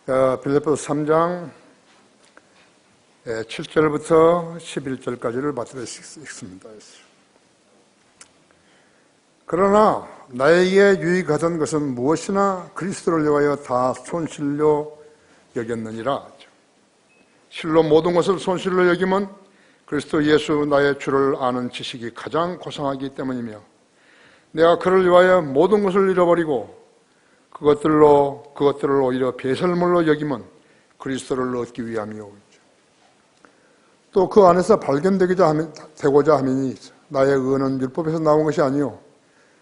빌립보서 3장 7절부터 11절까지를 받들어 읽습니다. 그러나 나에게 유익하던 것은 무엇이나 그리스도를 위하여 다 손실로 여겼느니라. 실로 모든 것을 손실로 여기면 그리스도 예수 나의 주를 아는 지식이 가장 고상하기 때문이며 내가 그를 위하여 모든 것을 잃어버리고 그것들을 오히려 배설물로 여기면 그리스도를 얻기 위함이오. 또 그 안에서 발견되고자 함이니 나의 의는 율법에서 나온 것이 아니요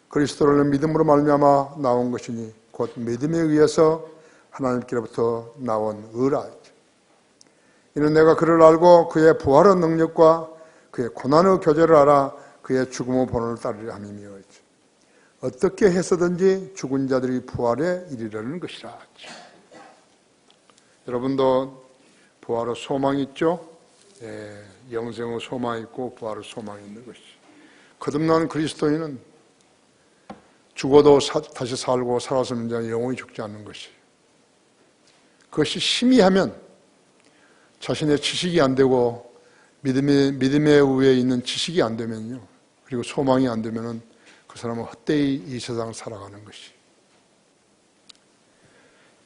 그리스도를 믿음으로 말미암아 나온 것이니 곧 믿음에 의해서 하나님께로부터 나온 의라. 이는 내가 그를 알고 그의 부활의 능력과 그의 고난의 교제를 알아 그의 죽음의 본을 따르려 함이며 어떻게 해서든지 죽은 자들이 부활에 이르려는 것이라. 여러분도 부활의 소망이 있죠? 영생의 소망이 있고 부활의 소망이 있는 것이죠. 거듭난 그리스도인은 죽어도 다시 살고 살아서는 자 영원히 죽지 않는 것이에요. 그것이 희미하면 자신의 지식이 안 되고 믿음의 위에 있는 지식이 안 되면요, 그리고 소망이 안 되면은 그 사람은 헛되이 이 세상을 살아가는 것이.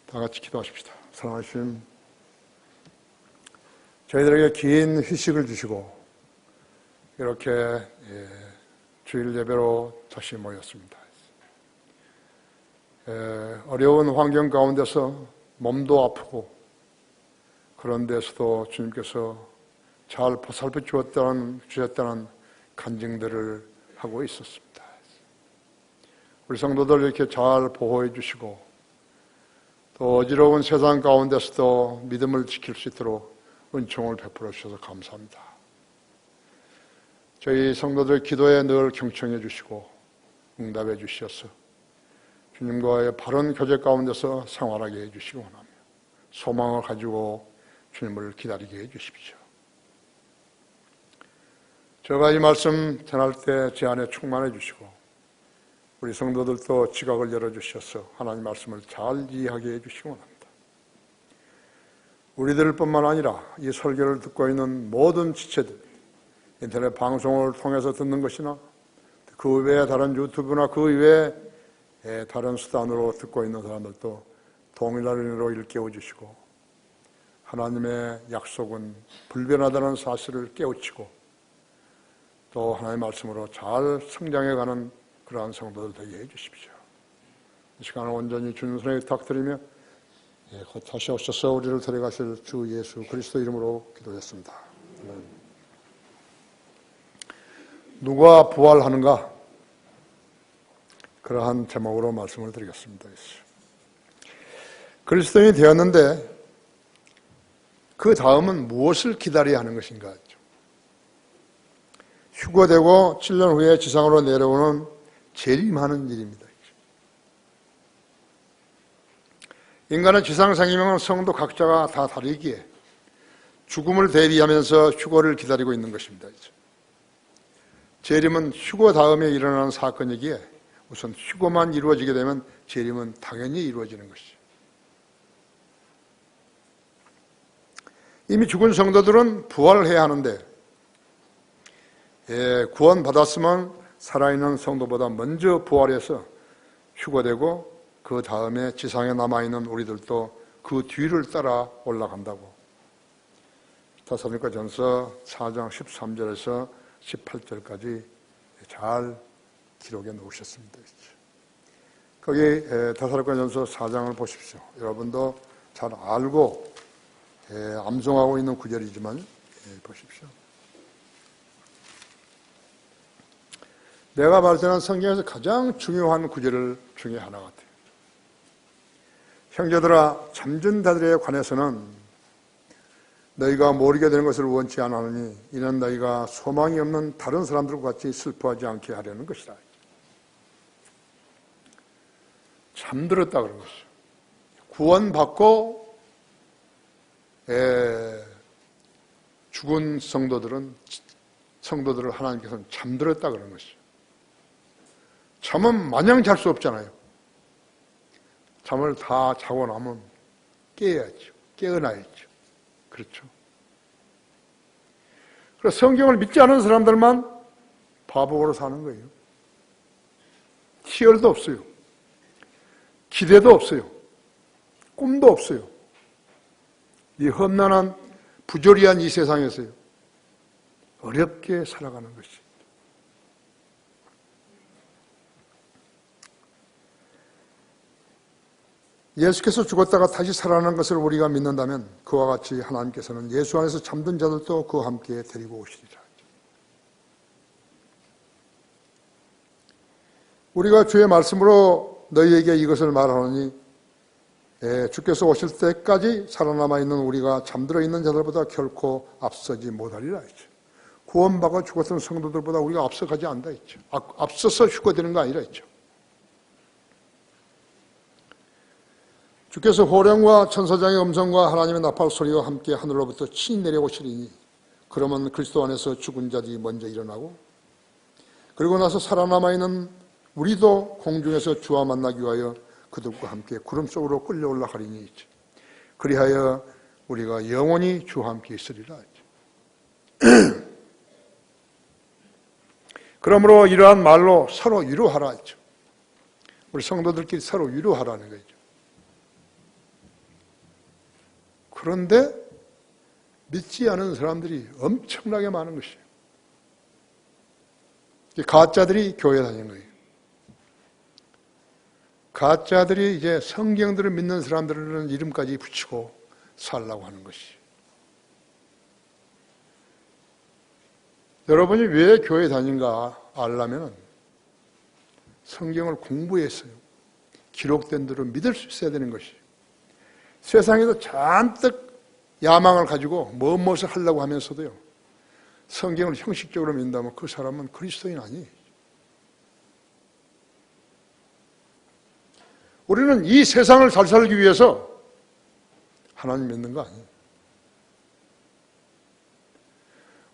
다 같이 기도하십시다. 사랑하신 저희들에게 긴 휴식을 주시고 이렇게 주일 예배로 다시 모였습니다. 어려운 환경 가운데서 몸도 아프고 그런 데서도 주님께서 잘 보살펴 주셨다는 간증들을 하고 있었습니다. 우리 성도들 이렇게 잘 보호해 주시고 또 어지러운 세상 가운데서도 믿음을 지킬 수 있도록 은총을 베풀어 주셔서 감사합니다. 저희 성도들 기도에 늘 경청해 주시고 응답해 주셔서 주님과의 바른 교제 가운데서 생활하게 해 주시기 원하며 소망을 가지고 주님을 기다리게 해 주십시오. 제가 이 말씀 전할 때 제 안에 충만해 주시고 우리 성도들도 지각을 열어주셔서 하나님 말씀을 잘 이해하게 해주시기 원합니다. 우리들뿐만 아니라 이 설교를 듣고 있는 모든 지체들, 인터넷 방송을 통해서 듣는 것이나 그 외에 다른 유튜브나 그 외에 다른 수단으로 듣고 있는 사람들도 동일한 의미로 일깨워주시고 하나님의 약속은 불변하다는 사실을 깨우치고 또 하나님의 말씀으로 잘 성장해가는 그러한 성도들 되게 해주십시오. 이 시간을 온전히 주님 손에 부탁드리며 곧 다시 오셔서 우리를 데려가실 주 예수 그리스도 이름으로 기도했습니다. 누가 부활하는가? 그러한 제목으로 말씀을 드리겠습니다. 그리스도인이 되었는데 그 다음은 무엇을 기다려야 하는 것인가? 휴거되고 7년 후에 지상으로 내려오는 재림하는 일입니다. 인간은 지상생이면 성도 각자가 다 다르기에 죽음을 대비하면서 휴거를 기다리고 있는 것입니다. 재림은 휴거 다음에 일어나는 사건이기에 우선 휴거만 이루어지게 되면 재림은 당연히 이루어지는 것이죠. 이미 죽은 성도들은 부활해야 하는데 구원받았으면 살아있는 성도보다 먼저 부활해서 휴거되고 그 다음에 지상에 남아있는 우리들도 그 뒤를 따라 올라간다고 데살로니가전서 4장 13절에서 18절까지 잘 기록해 놓으셨습니다. 거기 데살로니가전서 4장을 보십시오. 여러분도 잘 알고 암송하고 있는 구절이지만 보십시오. 내가 발견한 성경에서 가장 중요한 구절 중에 하나 같아요. 형제들아, 잠든 자들에 관해서는 너희가 모르게 되는 것을 원치 않으니 이는 너희가 소망이 없는 다른 사람들과 같이 슬퍼하지 않게 하려는 것이다. 잠들었다 그런 것이죠. 구원받고 죽은 성도들을 하나님께서는 잠들었다 그런 것이죠. 잠은 마냥 잘 수 없잖아요. 잠을 다 자고 나면 깨어야죠. 깨어나야죠. 그렇죠. 그래서 성경을 믿지 않은 사람들만 바보로 사는 거예요. 희열도 없어요. 기대도 없어요. 꿈도 없어요. 이 험난한 부조리한 이 세상에서요. 어렵게 살아가는 것이. 예수께서 죽었다가 다시 살아나는 것을 우리가 믿는다면 그와 같이 하나님께서는 예수 안에서 잠든 자들도 그와 함께 데리고 오시리라. 우리가 주의 말씀으로 너희에게 이것을 말하노니 주께서 오실 때까지 살아남아 있는 우리가 잠들어 있는 자들보다 결코 앞서지 못하리라 했죠. 구원받아 죽었던 성도들보다 우리가 앞서가지 않다 했죠. 앞서서 휴거되는 거 아니라 했죠. 주께서 호령과 천사장의 음성과 하나님의 나팔 소리와 함께 하늘로부터 친히 내려오시리니 그러면 그리스도 안에서 죽은 자들이 먼저 일어나고 그리고 나서 살아남아 있는 우리도 공중에서 주와 만나기 위하여 그들과 함께 구름 속으로 끌려 올라가리니 있죠. 그리하여 우리가 영원히 주와 함께 있으리라 했죠. 그러므로 이러한 말로 서로 위로하라 했죠. 우리 성도들끼리 서로 위로하라는 거죠. 그런데 믿지 않은 사람들이 엄청나게 많은 것이에요. 가짜들이 교회 다니는 거예요. 가짜들이 이제 성경들을 믿는 사람들은 이름까지 붙이고 살라고 하는 것이에요. 여러분이 왜 교회 다닌가 알려면 성경을 공부했어요. 기록된 대로 믿을 수 있어야 되는 것이에요. 세상에서 잔뜩 야망을 가지고 무엇을 하려고 하면서도요. 성경을 형식적으로 믿는다면 그 사람은 그리스도인 아니에요. 우리는 이 세상을 잘 살기 위해서 하나님 믿는 거 아니에요.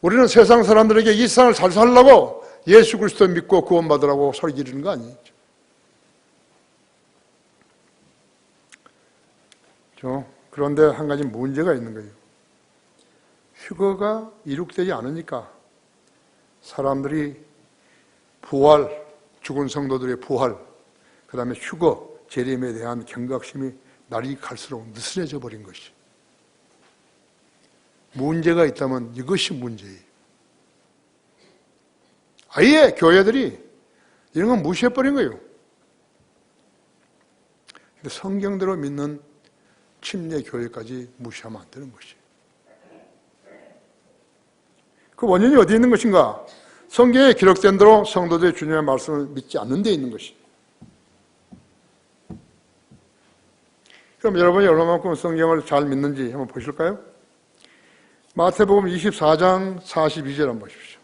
우리는 세상 사람들에게 이 세상을 잘 살려고 예수 그리스도 믿고 구원받으라고 소리 지르는 거 아니에요. 그런데 한 가지 문제가 있는 거예요. 휴거가 이룩되지 않으니까 사람들이 부활, 죽은 성도들의 부활, 그 다음에 휴거, 재림에 대한 경각심이 날이 갈수록 느슨해져 버린 것이. 문제가 있다면 이것이 문제예요. 아예 교회들이 이런 건 무시해버린 거예요. 근데 성경대로 믿는 침례 교회까지 무시하면 안 되는 것이에요. 그 원인이 어디에 있는 것인가? 성경에 기록된 대로 성도들의 주님의 말씀을 믿지 않는 데 있는 것이에요. 그럼 여러분이 얼마만큼 성경을 잘 믿는지 한번 보실까요? 마태복음 24장 42절 한번 보십시오.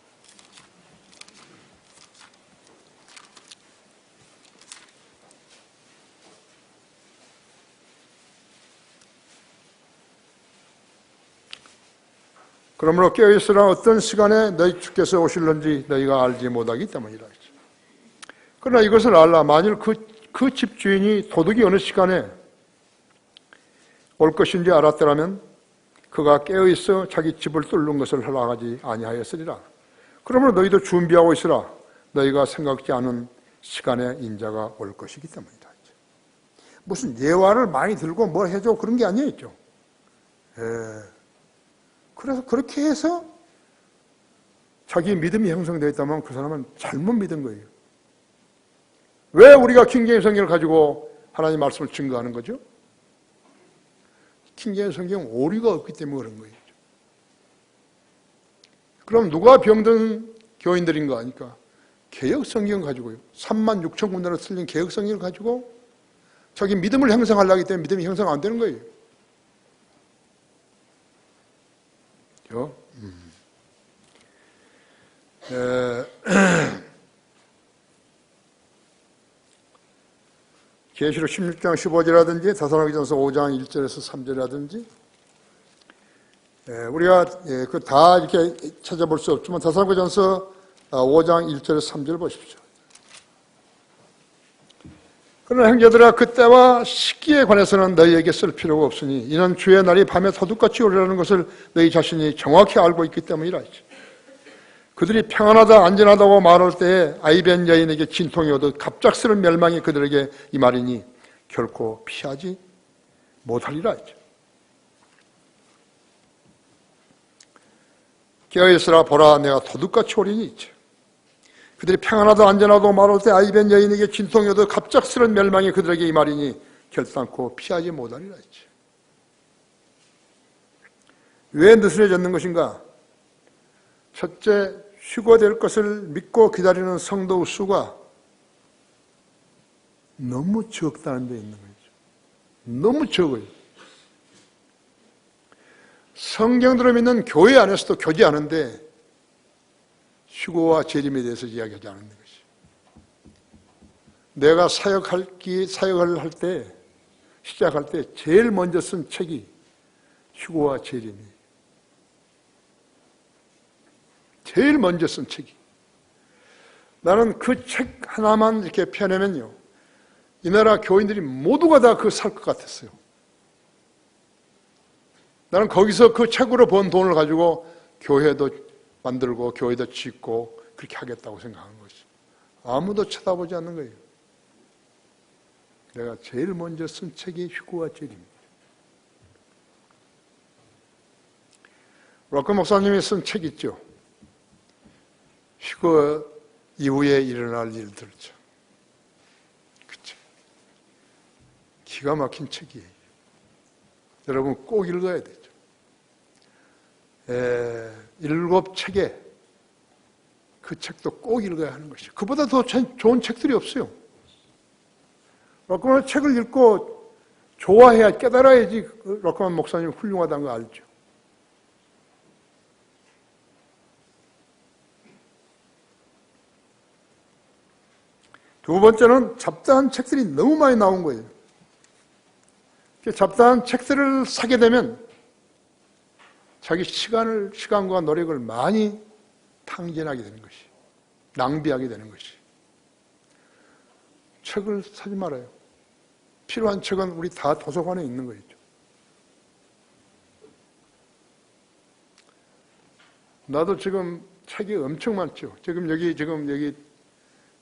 그러므로 깨어있으라. 어떤 시간에 너희 주께서 오실는지 너희가 알지 못하기 때문이라. 그러나 이것을 알라. 만일 그 집주인이 도둑이 어느 시간에 올 것인지 알았더라면 그가 깨어있어 자기 집을 뚫는 것을 허락하지 아니하였으리라. 그러므로 너희도 준비하고 있으라. 너희가 생각지 않은 시간에 인자가 올 것이기 때문이다. 무슨 예화를 많이 들고 뭘 해줘 그런 게 아니었죠. 그래서 그렇게 해서 자기 믿음이 형성되어 있다면 그 사람은 잘못 믿은 거예요. 왜 우리가 킹제임스 성경을 가지고 하나님 말씀을 증거하는 거죠? 킹제임스 성경은 오류가 없기 때문에 그런 거예요. 그럼 누가 병든 교인들인가 하니까 개역 성경 가지고요. 36,000군데로 틀린 개역 성경을 가지고 자기 믿음을 형성하려고 하기 때문에 믿음이 형성 안 되는 거예요. 계시록 16장 15절이라든지 데살로니가전서 5장 1절에서 3절이라든지 우리가 그 다 이렇게 찾아볼 수 없지만 데살로니가전서 5장 1절에서 3절 보십시오. 그러나 형제들아, 그때와 시기에 관해서는 너희에게 쓸 필요가 없으니 이는 주의 날이 밤에 도둑같이 오리라는 것을 너희 자신이 정확히 알고 있기 때문이라. 그들이 평안하다 안전하다고 말할 때에 아이벤 여인에게 진통이 오듯 갑작스런 멸망이 그들에게 이 말이니 결코 피하지 못하리라 했죠. 깨어있으라, 보라, 내가 도둑같이 오리니 있죠. 그들이 평안하다 안전하다고 말할 때 아이벤 여인에게 진통이 오듯 갑작스런 멸망이 그들에게 이 말이니 결단코 피하지 못하리라 했죠. 왜 느슨해졌는 것인가? 첫째, 휴거될 것을 믿고 기다리는 성도의 수가 너무 적다는 데 있는 거죠. 너무 적어요. 성경대로 믿는 교회 안에서도 교제하는데 휴거와 재림에 대해서 이야기하지 않는 것이. 내가 사역을 할 때, 시작할 때 제일 먼저 쓴 책이 휴거와 재림이에요. 제일 먼저 쓴 책이. 나는 그 책 하나만 이렇게 펴내면요, 이 나라 교인들이 모두가 다 그거 살 것 같았어요. 나는 거기서 그 책으로 번 돈을 가지고 교회도 만들고 교회도 짓고 그렇게 하겠다고 생각하는 것이. 아무도 쳐다보지 않는 거예요. 내가 제일 먼저 쓴 책이 휴거와 재림입니다. 락커 목사님이 쓴 책 있죠. 휴거 이후에 일어날 일들죠. 그쵸? 기가 막힌 책이에요. 여러분 꼭 읽어야 되죠. 7책에 그 책도 꼭 읽어야 하는 것이죠. 그보다 더 좋은 책들이 없어요. 락커만 책을 읽고 좋아해야, 깨달아야지 락커만 목사님 훌륭하다는 거 알죠. 두 번째는 잡다한 책들이 너무 많이 나온 거예요. 잡다한 책들을 사게 되면 자기 시간과 노력을 많이 탕진하게 되는 것이, 낭비하게 되는 것이. 책을 사지 말아요. 필요한 책은 우리 다 도서관에 있는 거죠. 나도 지금 책이 엄청 많죠. 지금 여기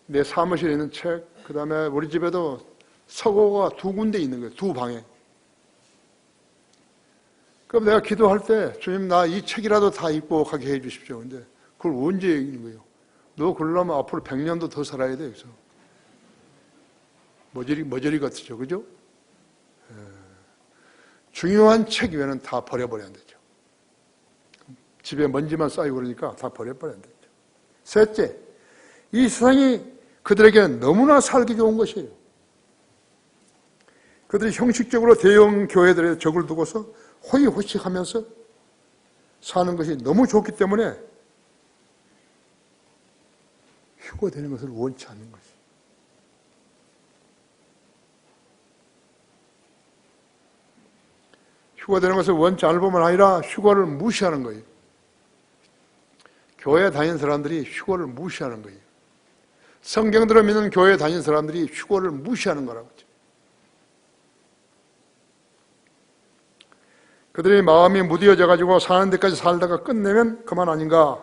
내 사무실에 있는 책, 그 다음에 우리 집에도 서고가 2군데 있는 거예요. 2방에. 그럼 내가 기도할 때, 주님, 나 이 책이라도 다 읽고 가게 해 주십시오. 근데 그걸 언제 읽는 거예요? 너 그러려면 앞으로 100년도 더 살아야 돼. 그래서 머저리 같으죠. 그죠? 중요한 책 외에는 다 버려버려야 되죠. 집에 먼지만 쌓이고 그러니까 다 버려버려야 되죠. 셋째, 이 세상이 그들에게는 너무나 살기 좋은 것이에요. 그들이 형식적으로 대형 교회들의 적을 두고서 호의호식하면서 사는 것이 너무 좋기 때문에 휴거되는 것을 원치 않는 것이에요. 휴거되는 것을 원치 않을 뿐만 아니라 휴거를 무시하는 거예요. 교회 다니는 사람들이 휴거를 무시하는 거예요. 성경대로 믿는 교회에 다니는 사람들이 휴거를 무시하는 거라고. 그들의 마음이 무뎌져 가지고 사는 데까지 살다가 끝내면 그만 아닌가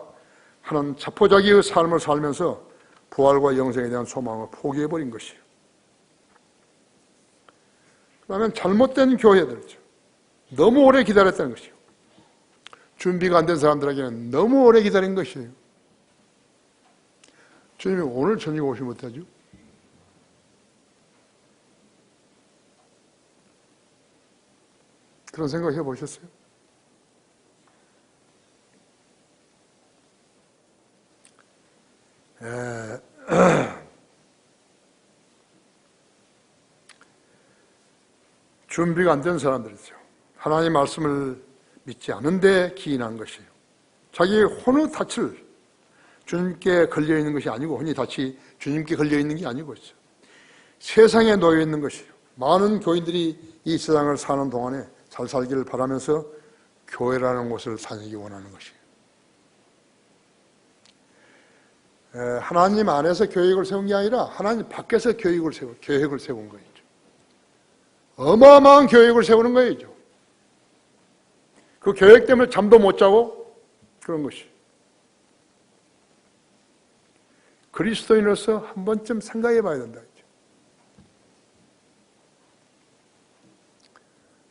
하는 자포자기의 삶을 살면서 부활과 영생에 대한 소망을 포기해버린 것이에요. 그다음에 잘못된 교회들이죠. 너무 오래 기다렸다는 것이에요. 준비가 안 된 사람들에게는 너무 오래 기다린 것이에요. 주님이 오늘 저녁에 오시면 어떡하죠? 그런 생각 해보셨어요? 준비가 안 된 사람들이죠. 하나님의 말씀을 믿지 않은데 기인한 것이에요. 자기 혼의 닻을 주님께 걸려있는 것이 아니고, 혼의 닻이 주님께 걸려있는 게 아니고 있어요. 세상에 놓여있는 것이에요. 많은 교인들이 이 세상을 사는 동안에 잘 살기를 바라면서 교회라는 곳을 다니기 원하는 것이에요. 하나님 안에서 계획을 세운 게 아니라 하나님 밖에서 계획을 세운 거죠. 어마어마한 계획을 세우는 거죠. 그 계획 때문에 잠도 못 자고 그런 것이. 그리스도인으로서 한 번쯤 생각해 봐야 된다.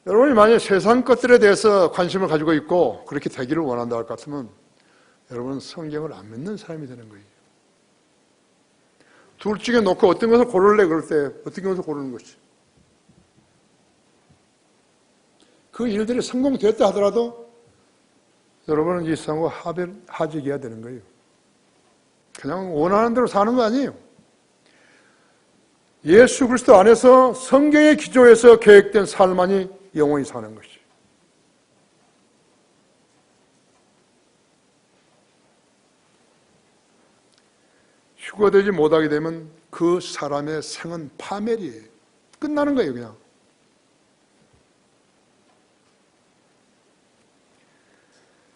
여러분이 만약 세상 것들에 대해서 관심을 가지고 있고 그렇게 되기를 원한다 할 것 같으면 여러분은 성경을 안 믿는 사람이 되는 거예요. 둘 중에 놓고 어떤 것을 고를래 그럴 때 어떤 것을 고르는 것이. 그 일들이 성공됐다 하더라도 여러분은 이 세상과 하직해야 되는 거예요. 그냥 원하는 대로 사는 거 아니에요. 예수 그리스도 안에서 성경의 기조에서 계획된 삶만이 영원히 사는 것이. 휴거되지 못하게 되면 그 사람의 생은 파멸이에요. 끝나는 거예요, 그냥.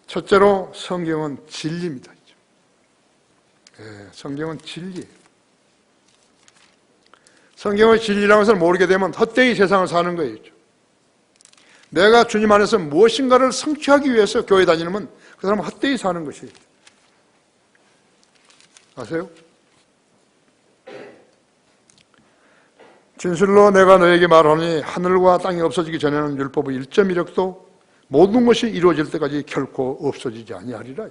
첫째로 성경은 진리입니다. 성경은 진리예요. 성경의 진리라는 것을 모르게 되면 헛되이 세상을 사는 거예요. 내가 주님 안에서 무엇인가를 성취하기 위해서 교회 다니면 그 사람은 헛되이 사는 것이에요. 아세요? 진실로 내가 너에게 말하니 하늘과 땅이 없어지기 전에는 율법의 1.1획도 모든 것이 이루어질 때까지 결코 없어지지 아니하리라.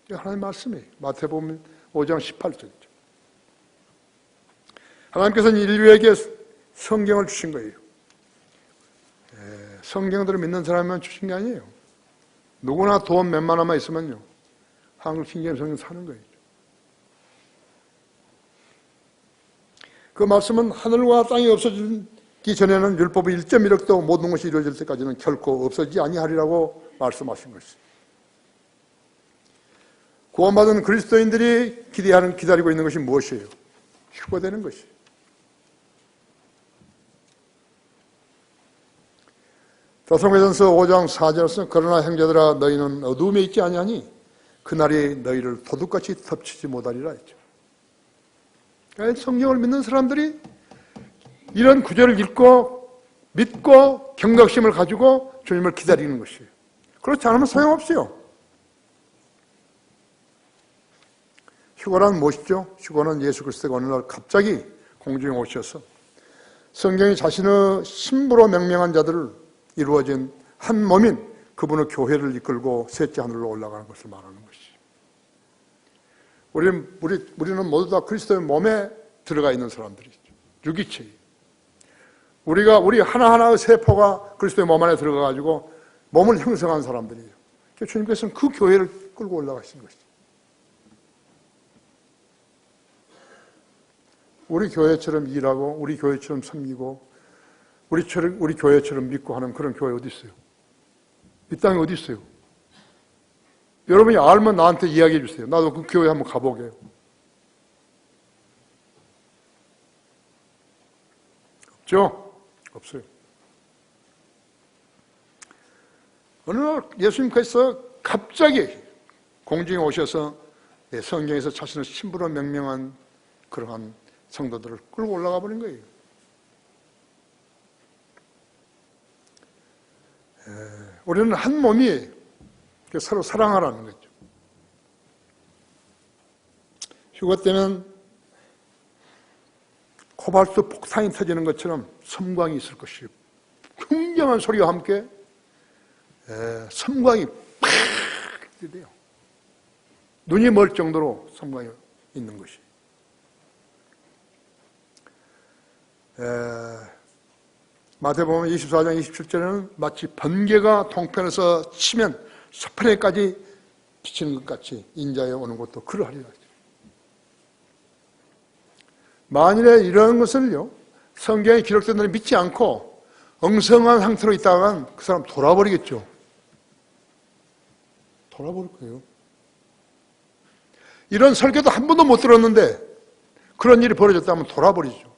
이게 하나님의 말씀이에요. 마태복음 5장 18절이죠. 하나님께서는 인류에게 성경을 주신 거예요. 성경들을 믿는 사람만 주신 게 아니에요. 누구나 돈 몇만 원만 있으면요, 한글 킹제임스 성경 사는 거예요. 그 말씀은 하늘과 땅이 없어지기 전에는 율법의 1.1획도 모든 것이 이루어질 때까지는 결코 없어지지 아니하리라고 말씀하신 것이죠. 구원받은 그리스도인들이 기다리고 있는 것이 무엇이에요? 휴거되는 것이에요. 데살로니가전서 5장 4절에서 그러나 형제들아 너희는 어두움에 있지 아니하니 그날이 너희를 도둑같이 덮치지 못하리라 했죠. 그러니까 성경을 믿는 사람들이 이런 구절을 읽고 믿고 경각심을 가지고 주님을 기다리는 것이에요. 그렇지 않으면 소용없어요. 휴거란 무엇이죠? 휴거는 예수 그리스도가 어느 날 갑자기 공중에 오셔서 성경이 자신의 신부로 명명한 자들을 이루어진 한 몸인 그분의 교회를 이끌고 셋째 하늘로 올라가는 것을 말하는 것이죠. 우리는 모두 다 그리스도의 몸에 들어가 있는 사람들이죠. 유기체예요. 우리 하나하나의 세포가 그리스도의 몸 안에 들어가가지고 몸을 형성한 사람들이에요. 주님께서는 그 교회를 끌고 올라가신 것이죠. 우리 교회처럼 일하고 우리 교회처럼 섬기고 우리 교회처럼 믿고 하는 그런 교회 어디 있어요? 이 땅에 어디 있어요? 여러분이 알면 나한테 이야기해 주세요. 나도 그 교회 한번 가보게요. 없죠? 없어요. 어느 날 예수님께서 갑자기 공중에 오셔서 성경에서 자신을 신부로 명명한 그러한 성도들을 끌고 올라가 버린 거예요. 우리는 한 몸이 서로 사랑하라는 거죠. 휴거 때는 코발트 폭탄이 터지는 것처럼 섬광이 있을 것이고 굉장한 소리와 함께 섬광이 팍 뜨대요. 눈이 멀 정도로 섬광이 있는 것이. 마태복음 24장 27절에는 마치 번개가 동편에서 치면 서편에까지 비치는 것 같이 인자에 오는 것도 그러하리라. 만일에 이런 것을요, 성경에 기록된 대로 믿지 않고 엉성한 상태로 있다간 그 사람 돌아버리겠죠. 돌아버릴 거예요. 이런 설교도 한 번도 못 들었는데 그런 일이 벌어졌다면 돌아버리죠.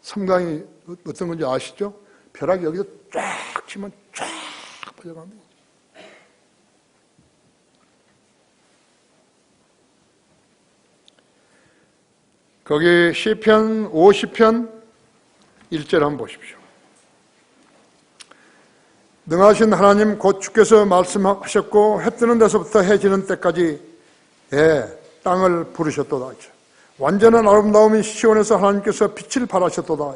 섬광이 어떤 건지 아시죠? 벼락이 여기서 쫙 치면 쫙 퍼져갑니다. 거기 시편 50편 1절 한번 보십시오. 능하신 하나님 곧 주께서 말씀하셨고 해 뜨는 데서부터 해 지는 때까지 땅을 부르셨도다. 완전한 아름다움이 시온에서 하나님께서 빛을 발하셨도다.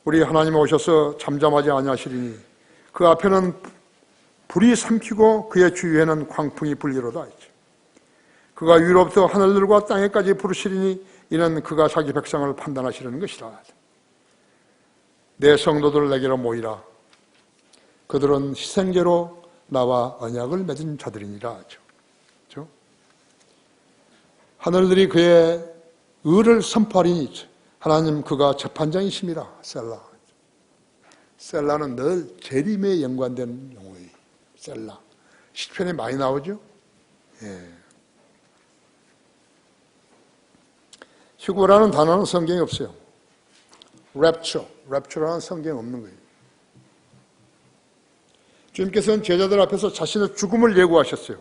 우리 하나님 오셔서 잠잠하지 아니하시리니 그 앞에는 불이 삼키고 그의 주위에는 광풍이 불리로다. 그가 위로부터 하늘들과 땅에까지 부르시리니 이는 그가 자기 백성을 판단하시려는 것이라. 내 성도들 내게로 모이라. 그들은 희생제로 나와 언약을 맺은 자들이니라. 그렇죠? 하늘들이 그의 의를 선포하리니 하나님 그가 재판장이심이라. 셀라. 셀라는 늘 재림에 연관된 용어예요. 셀라. 시편에 많이 나오죠? 예. 휴거라는 단어는 성경에 없어요. 랩처라는 성경에 없는 거예요. 주님께서는 제자들 앞에서 자신의 죽음을 예고하셨어요.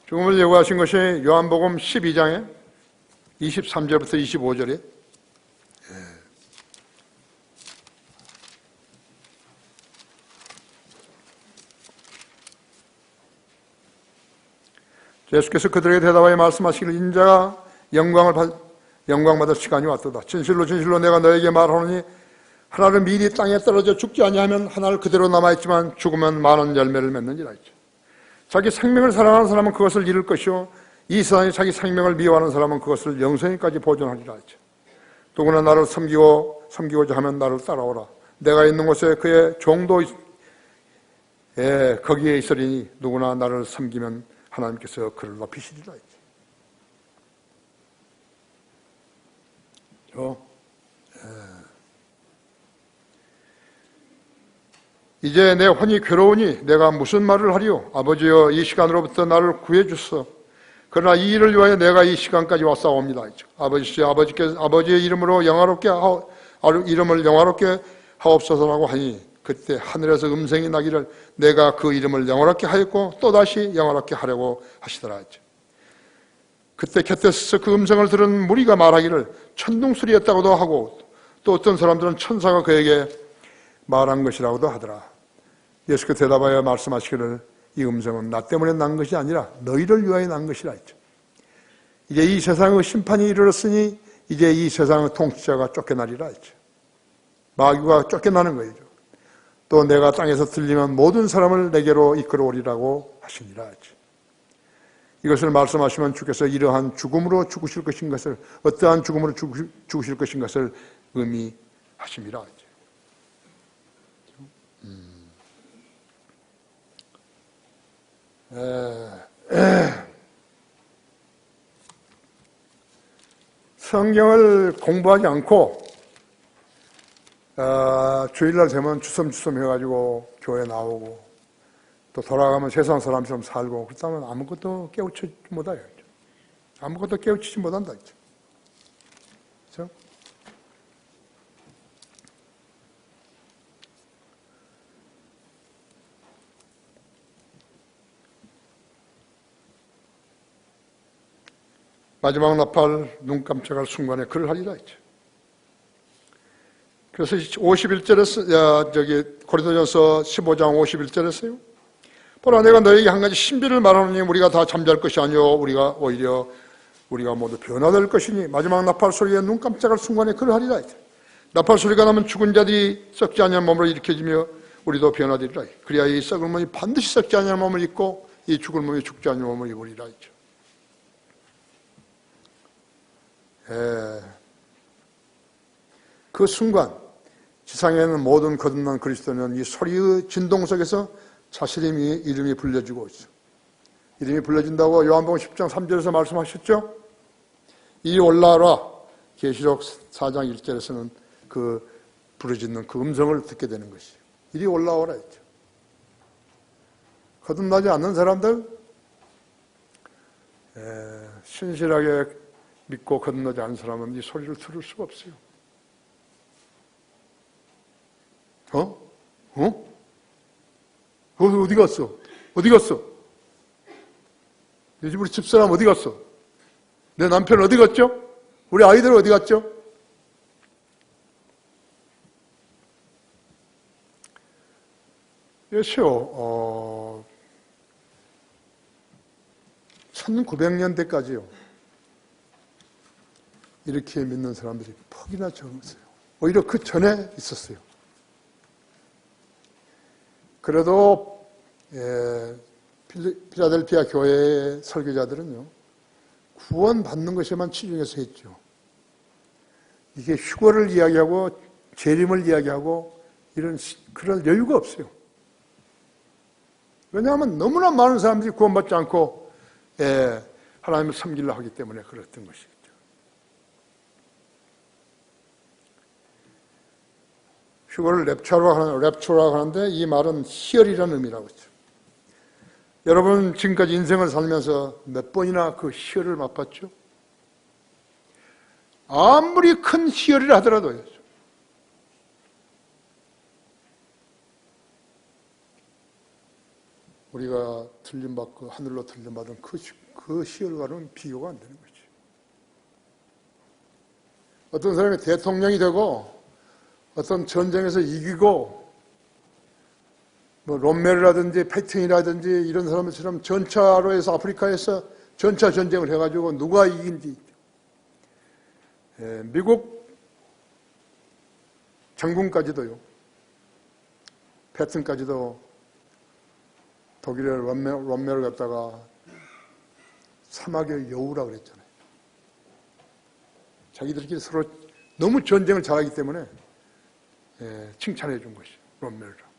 죽음을 예고하신 것이 요한복음 12장에 23절부터 25절에 예수께서 그들에게 대답하여 말씀하시기를 인자가 영광받을 시간이 왔도다. 진실로 진실로 내가 너에게 말하노니 하나를 미리 땅에 떨어져 죽지 아니하면 하나를 그대로 남아있지만 죽으면 많은 열매를 맺는지라 했죠. 자기 생명을 사랑하는 사람은 그것을 잃을 것이요 이 세상에 자기 생명을 미워하는 사람은 그것을 영생에까지 보존하리라 했죠. 누구나 나를 섬기고자 하면 나를 따라오라. 내가 있는 곳에 그의 종도 거기에 있으리니 누구나 나를 섬기면 하나님께서 그를 높이시리라 했죠. 이제 내 혼이 괴로우니 내가 무슨 말을 하리요? 아버지여 이 시간으로부터 나를 구해주소. 그러나 이 일을 위하여 내가 이 시간까지 왔사옵니다. 아버지의 이름을 영화롭게 하옵소서라고 하니 그때 하늘에서 음성이 나기를 내가 그 이름을 영화롭게 하였고 또다시 영화롭게 하려고 하시더라 했죠. 그때 곁에서 그 음성을 들은 무리가 말하기를 천둥소리였다고도 하고 또 어떤 사람들은 천사가 그에게 말한 것이라고도 하더라. 예수께서 대답하여 말씀하시기를 이 음성은 나 때문에 난 것이 아니라 너희를 위하여 난 것이라 했죠. 이제 이 세상의 심판이 이르렀으니 이제 이 세상의 통치자가 쫓겨나리라 했죠. 마귀가 쫓겨나는 거예요. 또 내가 땅에서 들리면 모든 사람을 내게로 이끌어오리라고 하시니라 했죠. 이것을 말씀하시면 주께서 이러한 죽음으로 죽으실 것인 것을 어떠한 죽음으로 죽으실 것인 것을 의미하심이라 했죠. 성경을 공부하지 않고 주일날 되면 주섬주섬 해가지고 교회 나오고 또 돌아가면 세상 사람처럼 살고 그렇다면 아무것도 깨우치지 못해요. 아무것도 깨우치지 못한다. 그렇죠? 마지막 나팔 눈 깜짝할 순간에 그를 하리라 했죠. 그래서 51절에서 고린도전서 15장 51절에서요. 보라 내가 너에게 한 가지 신비를 말하노니 우리가 다 잠잘 것이 아니요 우리가 모두 변화될 것이니 마지막 나팔 소리에 눈 깜짝할 순간에 그를 하리라 했죠. 나팔 소리가 나면 죽은 자들이 썩지 아니한 몸으로 일으켜지며 우리도 변화되리라. 그리야 이 썩은 몸이 반드시 썩지 아니한 몸을 입고 이 죽은 몸이 죽지 아니한 몸을 입으리라 했죠. 그 순간 지상에는 모든 거듭난 그리스도는 이 소리의 진동 속에서 자신의 이름이 불려지고 있어. 이름이 불려진다고 요한복음 10장 3절에서 말씀하셨죠? 이리 올라와라. 계시록 4장 1절에서는 그 부르짖는 그 음성을 듣게 되는 것이에요. 이리 올라오라 했죠. 거듭나지 않는 사람들 신실하게 믿고 거듭나지 않은 사람은 이 소리를 들을 수가 없어요. 어디 갔어? 어디 갔어? 요즘 우리 집사람 어디 갔어? 내 남편 어디 갔죠? 우리 아이들 어디 갔죠? 요새요, 1900년대까지요. 이렇게 믿는 사람들이 퍽이나 적었어요. 오히려 그 전에 있었어요. 그래도 필라델피아 교회의 설교자들은요, 구원 받는 것에만 치중해서 했죠. 이게 휴거를 이야기하고 재림을 이야기하고 그럴 여유가 없어요. 왜냐하면 너무나 많은 사람들이 구원받지 않고 하나님을 섬기려 하기 때문에 그랬던 것이죠. 휴거를 랩처라고 하는데 이 말은 희열이라는 의미라고 했죠. 여러분 지금까지 인생을 살면서 몇 번이나 그 희열을 맛봤죠? 아무리 큰 희열이라 하더라도요. 우리가 들림받고 하늘로 들림받은 그 희열과는 비교가 안 되는 거죠. 어떤 사람이 대통령이 되고 어떤 전쟁에서 이기고 뭐 롬메르라든지 패팅이라든지 이런 사람들처럼 전차로 해서 아프리카에서 전차 전쟁을 해가지고 누가 이긴지 미국 장군까지도요. 패튼까지도 독일의 롬메를 갖다가 사막의 여우라 그랬잖아요. 자기들끼리 서로 너무 전쟁을 잘하기 때문에 칭찬해 준 것이 롬메르라.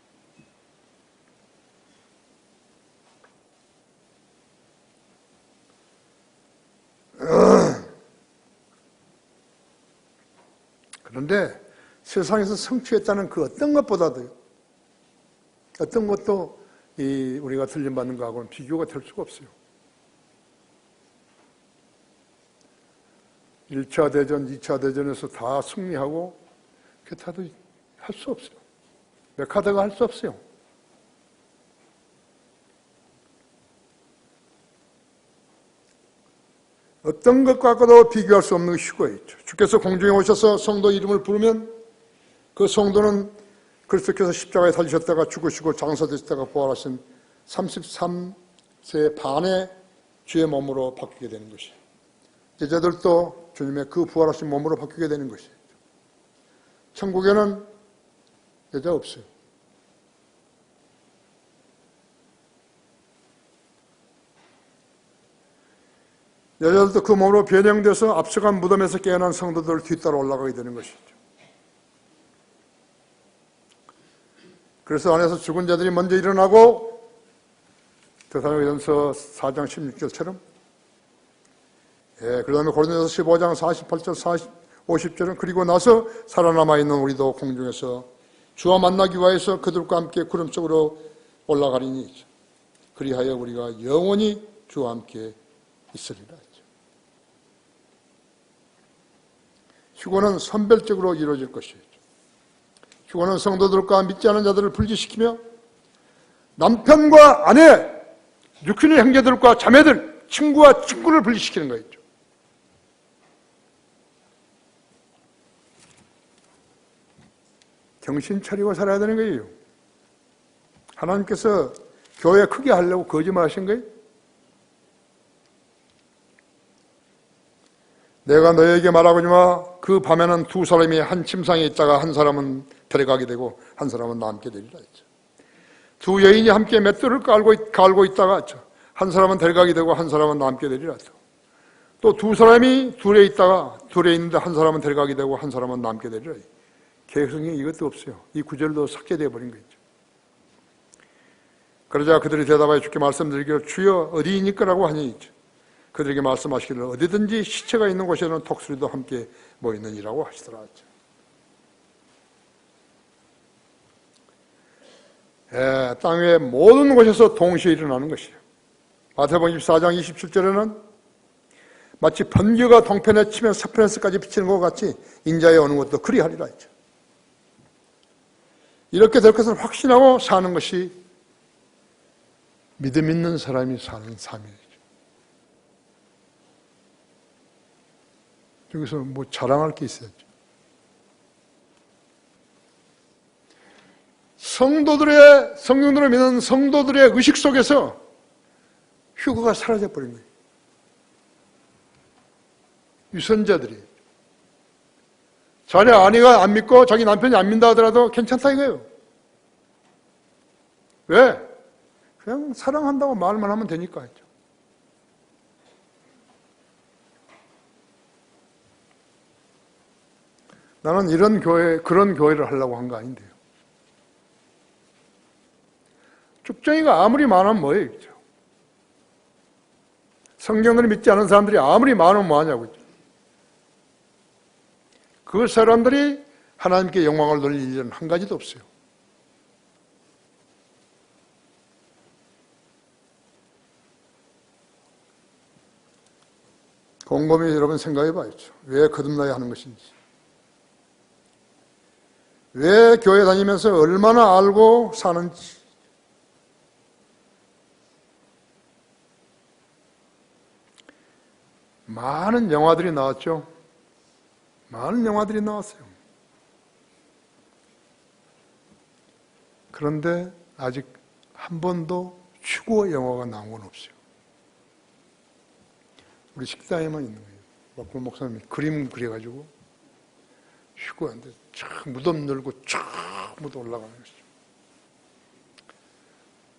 그런데 세상에서 성취했다는 그 어떤 것보다도요, 어떤 것도 우리가 들림받는 것하고는 비교가 될 수가 없어요. 1차 대전, 2차 대전에서 다 승리하고 그렇다도 할 수 없어요. 메카드가 할 수 없어요. 어떤 것과도 비교할 수 없는 휴거에 있죠. 주께서 공중에 오셔서 성도 이름을 부르면 그 성도는 그리스도께서 십자가에 달리셨다가 죽으시고 장사되셨다가 부활하신 33세 반의 주의 몸으로 바뀌게 되는 것이에요. 제자들도 주님의 그 부활하신 몸으로 바뀌게 되는 것이에요. 천국에는 여자 없어요. 여자들도 그 몸으로 변형돼서 앞서간 무덤에서 깨어난 성도들 뒤따라 올라가게 되는 것이죠. 그래서 안에서 죽은 자들이 먼저 일어나고 데살로니가전서 4장 16절처럼 그 다음에 고린도전서 15장 48절 50절은 그리고 나서 살아남아 있는 우리도 공중에서 주와 만나기 위해서 그들과 함께 구름 속으로 올라가리니 그리하여 우리가 영원히 주와 함께 있으리라. 휴거는 선별적으로 이루어질 것이죠. 휴거는 성도들과 믿지 않은 자들을 분리시키며 남편과 아내, 육신의 형제들과 자매들, 친구와 친구를 분리시키는 거였죠. 정신 차리고 살아야 되는 거예요. 하나님께서 교회 크게 하려고 거짓말 하신 거예요? 내가 너에게 말하거니와 그 밤에는 두 사람이 한 침상에 있다가 한 사람은 데려가게 되고 한 사람은 남게 되리라 했죠. 두 여인이 함께 맷돌을 갈고 있다가 한 사람은 데려가게 되고 한 사람은 남게 되리라 했죠. 또 두 사람이 둘에 있는데 한 사람은 데려가게 되고 한 사람은 남게 되리라. 개성이 이것도 없어요. 이 구절도 삭제되어 버린 거죠. 그러자 그들이 대답하여 주께 말씀드리기를 주여 어디이니까라고 하니 그들에게 말씀하시기를 어디든지 시체가 있는 곳에는 독수리도 함께 모이느니라고 하시더라. 땅 위의 모든 곳에서 동시에 일어나는 것이에요. 마태복음 24장 27절에는 마치 번개가 동편에 치면 서편에서까지 비치는 것 같이 인자의 오는 것도 그리하리라 했죠. 이렇게 될 것을 확신하고 사는 것이 믿음 있는 사람이 사는 삶이죠. 여기서 뭐 자랑할 게 있어야죠. 성령들을 믿는 성도들의 의식 속에서 휴거가 사라져버린 거예요. 유선자들이. 자기 아내가 안 믿고 자기 남편이 안 믿는다 하더라도 괜찮다 이거예요. 왜? 그냥 사랑한다고 말만 하면 되니까 했죠. 나는 이런 교회, 그런 교회를 하려고 한 거 아닌데요. 쭉정이가 아무리 많으면 뭐예요? 그렇죠? 성경을 믿지 않은 사람들이 아무리 많으면 뭐하냐고. 그렇죠? 그 사람들이 하나님께 영광을 돌릴 일은 한 가지도 없어요. 곰곰이 여러분 생각해 봐야죠. 왜 거듭나야 하는 것인지. 왜 교회 다니면서 얼마나 알고 사는지. 많은 영화들이 나왔죠. 많은 영화들이 나왔어요. 그런데 아직 한 번도 추구 영화가 나온 건 없어요. 우리 식당에만 있는 거예요. 박구 목사님이 그림 그려가지고 휴거한데 쫙 무덤 열고 쫙 무덤 올라가는 것이죠.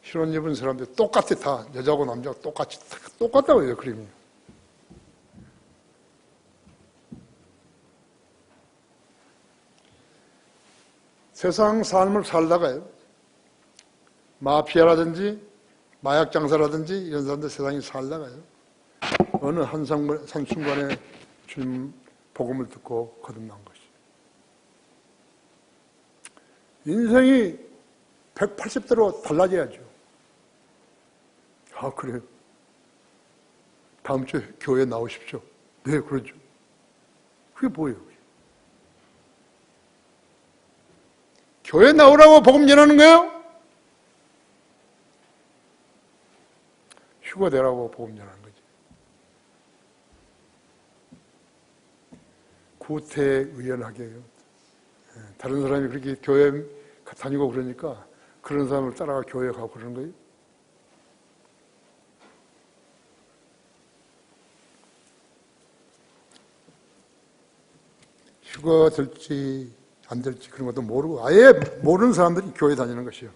실혼 입은 사람들 똑같아 다. 여자고 남자고 똑같이 똑같다고 해요. 그림이. 세상 삶을 살다가요. 마피아라든지 마약 장사라든지 이런 사람들 세상에 살다가요. 어느 한순간에 주님 복음을 듣고 거듭난 것이. 인생이 180도로 달라져야죠. 아, 그래요? 다음 주에 교회에 나오십시오. 네, 그러죠. 그게 뭐예요? 교회 나오라고 복음 전하는 거예요? 휴가 내라고 복음 전하는 거지. 구태의연하게요. 다른 사람이 그렇게 교회 다니고 그러니까 그런 사람을 따라가 교회 가고 그러는 거예요. 휴가 될지 안 될지 그런 것도 모르고 아예 모르는 사람들이 교회 다니는 것이요.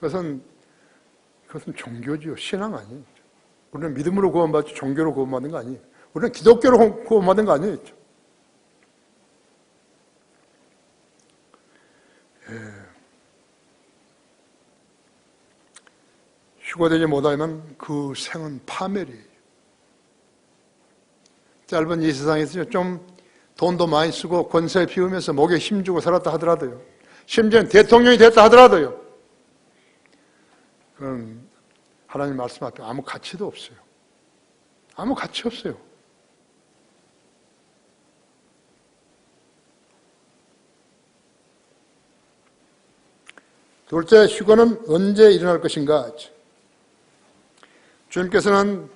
그것은 종교지요. 신앙 아니에요. 우리는 믿음으로 구원받지 종교로 구원받는 거 아니에요. 우리는 기독교로 구원받는 거 아니에요. 휴거되지 못하면 그 생은 파멸이에요. 짧은 이 세상에서 좀 돈도 많이 쓰고 권세 피우면서 목에 힘주고 살았다 하더라도요. 심지어는 대통령이 됐다 하더라도요. 그건 하나님 말씀 앞에 아무 가치도 없어요. 아무 가치 없어요. 둘째, 휴거는 언제 일어날 것인가? 주님께서는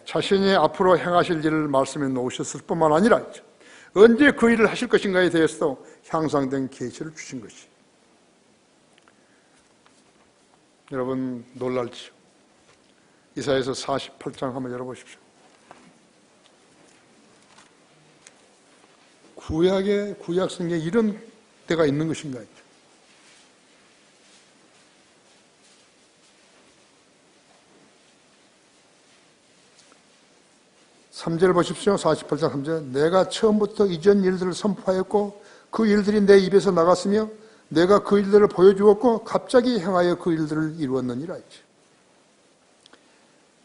자신이 앞으로 행하실 일을 말씀해 놓으셨을 뿐만 아니라 언제 그 일을 하실 것인가에 대해서도 향상된 계시를 주신 것이. 여러분 놀랄지요. 이사야서 48장 한번 열어보십시오. 구약 성경에 이런 때가 있는 것인가? 3절 보십시오. 48장 3절. 내가 처음부터 이전 일들을 선포하였고 그 일들이 내 입에서 나갔으며 내가 그 일들을 보여주었고 갑자기 행하여 그 일들을 이루었느니라.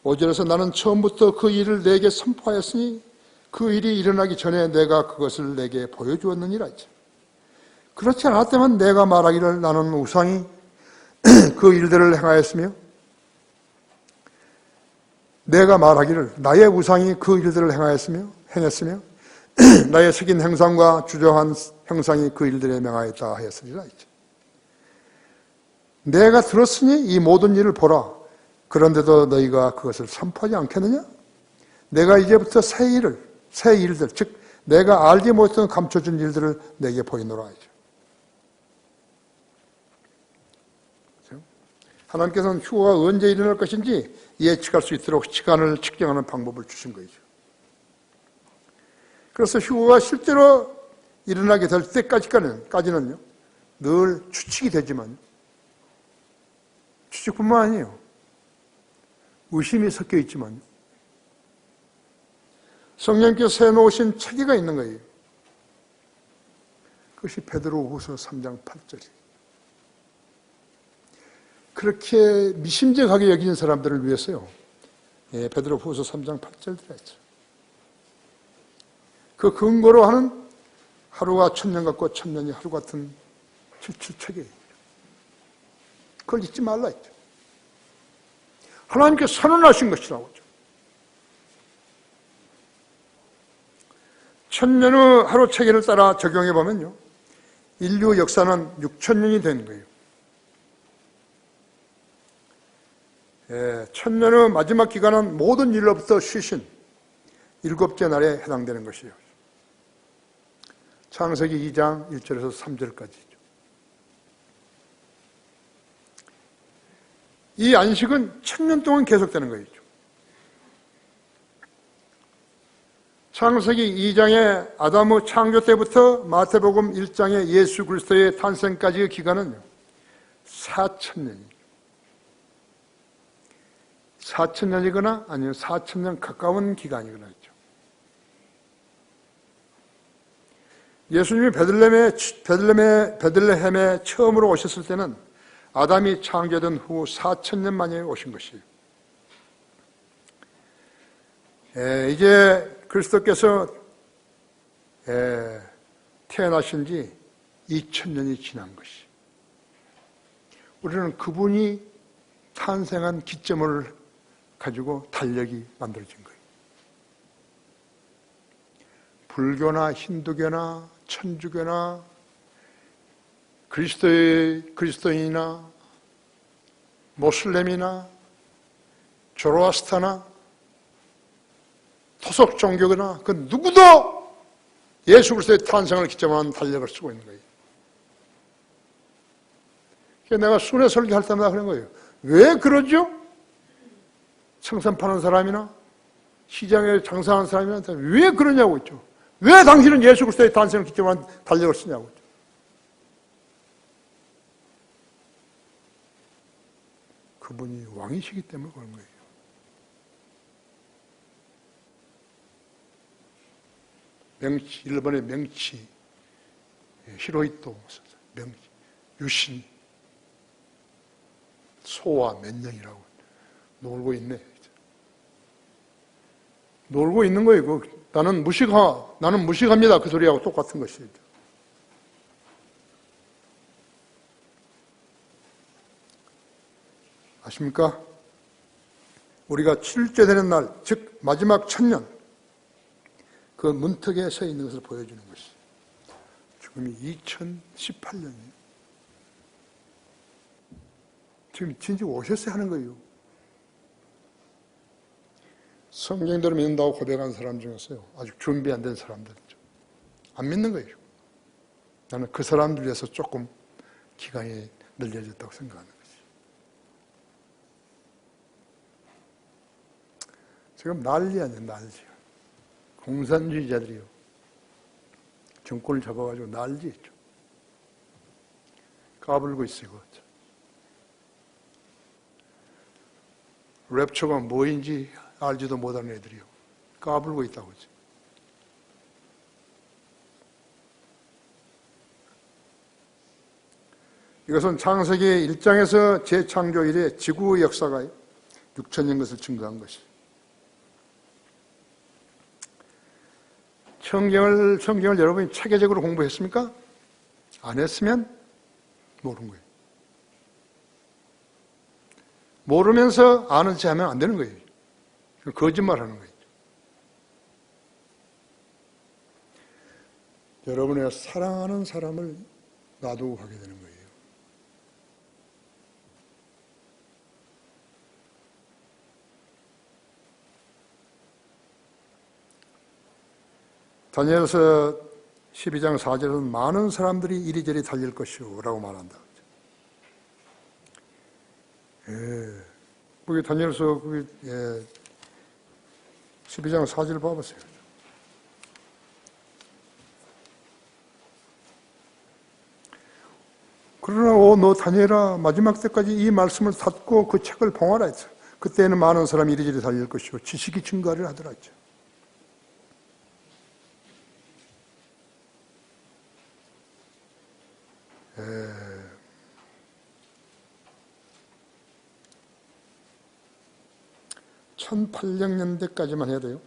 5절에서 나는 처음부터 그 일을 내게 선포하였으니 그 일이 일어나기 전에 내가 그것을 내게 보여주었느니라. 그렇지 않았다면 내가 말하기를 나는 우상이 그 일들을 행하였으며 내가 말하기를 나의 우상이 그 일들을 행했으며 나의 색인 형상과 주저한 형상이 그 일들에 명하였다 하였으리라. 내가 들었으니 이 모든 일을 보라. 그런데도 너희가 그것을 선포하지 않겠느냐? 내가 이제부터 새 일들, 즉 내가 알지 못했던 감춰준 일들을 내게 보이노라 하죠. 하나님께서는 휴거가 언제 일어날 것인지 예측할 수 있도록 시간을 측정하는 방법을 주신 거죠. 그래서 휴거가 실제로 일어나게 될 때까지는요, 늘 추측이 되지만, 추측뿐만 아니에요. 의심이 섞여 있지만, 성령께서 세워놓으신 체계가 있는 거예요. 그것이 베드로후서 3장 8절이에요. 그렇게 미심쩍하게 여기는 사람들을 위해서요, 베드로후서 3장 8절 들어있죠. 그 근거로 하는 하루가 천년 같고 천년이 하루 같은 질출체계예요. 그걸 잊지 말라 했죠. 하나님께서 선언하신 것이라고 했죠. 천년의 하루 체계를 따라 적용해 보면요, 인류 역사는 6천년이 되는 거예요. 천년의 마지막 기간은 모든 일로부터 쉬신 일곱째 날에 해당되는 것이에요. 창세기 2장 1절에서 3절까지죠. 이 안식은 천년 동안 계속되는 거죠. 창세기 2장의 아담의 창조 때부터 마태복음 1장의 예수 그리스도의 탄생까지의 기간은 4천년입니다. 4천년이거나 아니면 4천년 가까운 기간이거나 있죠. 예수님이 베들레헴에 처음으로 오셨을 때는 아담이 창조된 후 4천년 만에 오신 것이에요. 이제 그리스도께서 태어나신 지 2000년이 지난 것이. 우리는 그분이 탄생한 기점을 가지고 달력이 만들어진 거예요. 불교나 힌두교나 천주교나 그리스도인이나 모슬렘이나 조로아스타나 토속 종교거나 그 누구도 예수 그리스도의 탄생을 기점한 달력을 쓰고 있는 거예요. 그래서 내가 순회 설교할 때마다 그런 거예요. 왜 그러죠? 청산 파는 사람이나 시장에 장사하는 사람한테 왜 그러냐고 했죠. 왜 당신은 예수 그리스도의 탄생을 기점한 달력을 쓰냐고 했죠. 그분이 왕이시기 때문에 그런 거예요. 명치, 일본의 명치, 히로히토, 명치, 유신, 소와 몇 년이라고 놀고 있네. 놀고 있는 거예요. 나는 무식합니다. 그 소리하고 똑같은 것이죠. 아십니까? 우리가 7째 되는 날, 즉 마지막 천년, 그 문턱에 서 있는 것을 보여주는 것이. 지금이 2018년이에요. 지금 진짜 오셨어야 하는 거예요. 성경대로 믿는다고 고백한 사람 중에서요, 아직 준비 안 된 사람들이죠. 안 믿는 거예요. 나는 그 사람들 위해서 조금 기간이 늘려졌다고 생각하는 거지. 지금 난리 아니에요, 난리. 공산주의자들이요, 정권을 잡아가지고 난리였죠. 까불고 있어요. 랩처가 뭐인지 알지도 못하는 애들이요, 까불고 있다고 하죠. 이것은 창세기 1장에서 재창조 이래 지구의 역사가 6천년 것을 증거한 것이에요. 성경을 여러분이 체계적으로 공부했습니까? 안 했으면 모르는 거예요. 모르면서 아는 체 하면 안 되는 거예요. 거짓말 하는 거예요. 여러분의 사랑하는 사람을 놔두고 가게 되는 거예요. 다니엘서 12장 4절은 많은 사람들이 이리저리 달릴 것이오 라고 말한다. 거기 다니엘서 12장 4절 봐보세요. 그러나 너 다니엘아 마지막 때까지 이 말씀을 닫고 그 책을 봉하라 했어. 그때는 많은 사람이 이리저리 달릴 것이고 지식이 증가를 하더라 했죠. 예. 1800년대까지만 해도요.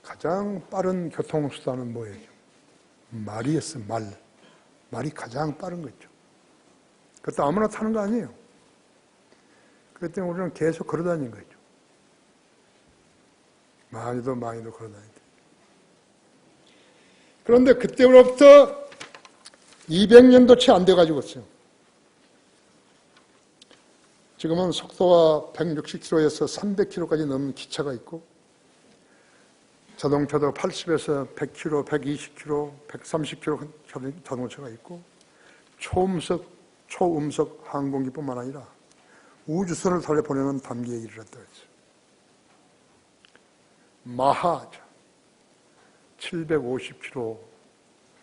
가장 빠른 교통수단은 뭐예요? 말이었어요. 말이 가장 빠른 거죠. 그것도 아무나 타는 거 아니에요. 그렇기 때문에 우리는 계속 걸어다니는 거죠. 많이도 걸어다니죠. 그런데 그때로부터 200년도 채 안 돼가지고 있어요. 지금은 속도가 160km에서 300km까지 넘는 기차가 있고 자동차도 80에서 100km, 120km, 130km 자동차가 있고 초음속 항공기뿐만 아니라 우주선을 달려보내는 단계에 이르렀다 했어요. 마하죠. 750km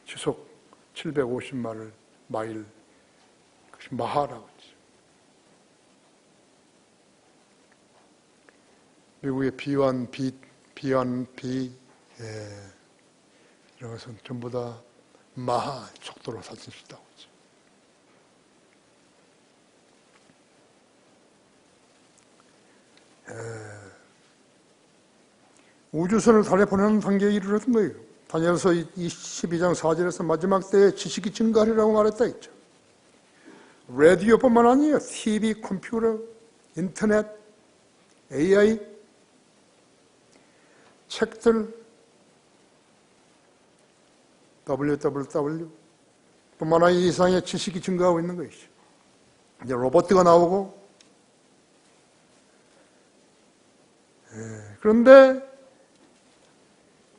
지속 750마일 그것이 마하라고 했죠. 미국의 B1B 이런 것은 전부 다 마하 속도로 사실 수 있다고 했죠. 우주선을 달려보내는 단계에 이르렀던 거예요. 다니엘서 12장 4절에서 마지막 때에 지식이 증가하리라고 말했다 했죠. 라디오뿐만 아니에요. TV, 컴퓨터, 인터넷, AI, 책들, www 뿐만 아니라 이상의 지식이 증가하고 있는 것이죠. 이제 로봇가 나오고 그런데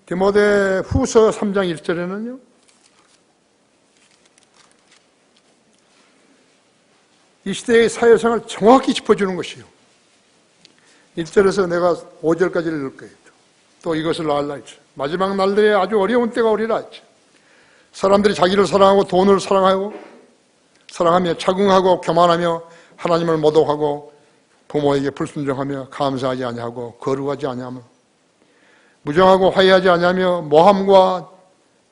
디모데 후서 3장 1절에는요. 이 시대의 사회생활을 정확히 짚어주는 것이요. 1절에서 내가 5절까지 읽을 거예요. 또 이것을 알라 했죠. 마지막 날들에 아주 어려운 때가 오리라 했죠. 사람들이 자기를 사랑하고 돈을 사랑하며 착응하고 교만하며 하나님을 모독하고 부모에게 불순종하며 감사하지 아니하고 거룩하지 아니하며 무정하고 화해하지 아니하며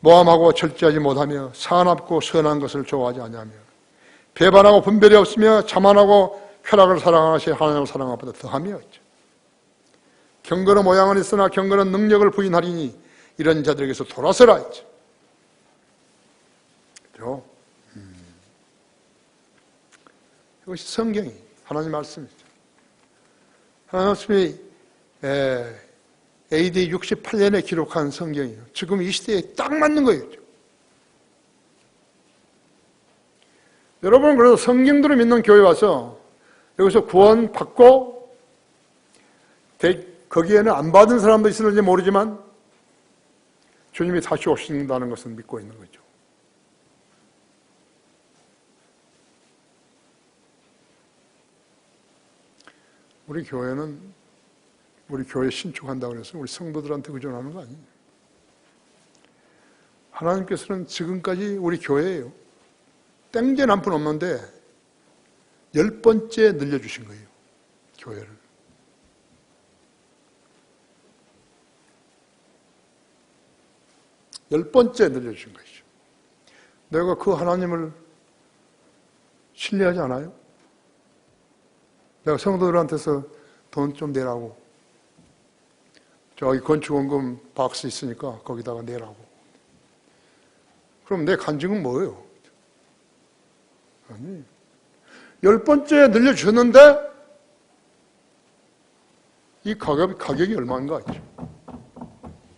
모함하고 절제하지 못하며 사납고 선한 것을 좋아하지 아니하며 배반하고 분별이 없으며 자만하고 쾌락을 사랑하시 하나님을 사랑하는 것보다 더하며 경건의 모양은 있으나 경건의 능력을 부인하리니 이런 자들에게서 돌아서라 했죠. 그렇죠? 이것이 성경이 하나님 말씀이죠. 하나님 말씀이 AD 68년에 기록한 성경이에요. 지금 이 시대에 딱 맞는 거예요. 여러분 그래서 성경들을 믿는 교회 와서 여기서 구원 받고 거기에는 안 받은 사람도 있을지 모르지만 주님이 다시 오신다는 것은 믿고 있는 거죠. 우리 교회는 우리 교회 신축한다고 해서 우리 성도들한테 의존하는 거 아니에요. 하나님께서는 지금까지 우리 교회예요. 땡전 한 푼 없는데 10번째 늘려주신 거예요. 교회를. 열 번째 늘려주신 것이죠. 내가 그 하나님을 신뢰하지 않아요? 내가 성도들한테서 돈 좀 내라고. 저기 건축원금 박스 있으니까 거기다가 내라고. 그럼 내 간증은 뭐예요? 아니, 10번째 늘려주셨는데 이 가격이 얼마인가 했죠.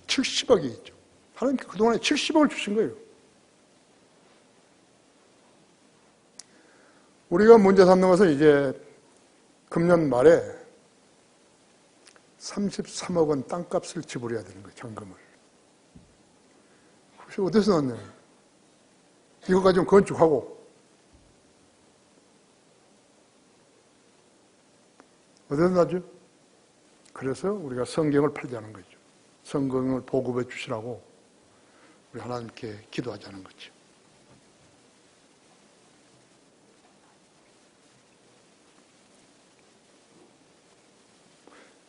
70억이 있죠. 하나님께 그동안에 70억을 주신 거예요. 우리가 문제 삼는 것은 이제 금년 말에 33억 원 땅값을 지불해야 되는 거예요. 잔금을. 어디서 났네. 이거 가지고 건축하고. 어디서 나죠? 그래서 우리가 성경을 팔자는 거죠. 성경을 보급해 주시라고 우리 하나님께 기도하자는 거죠.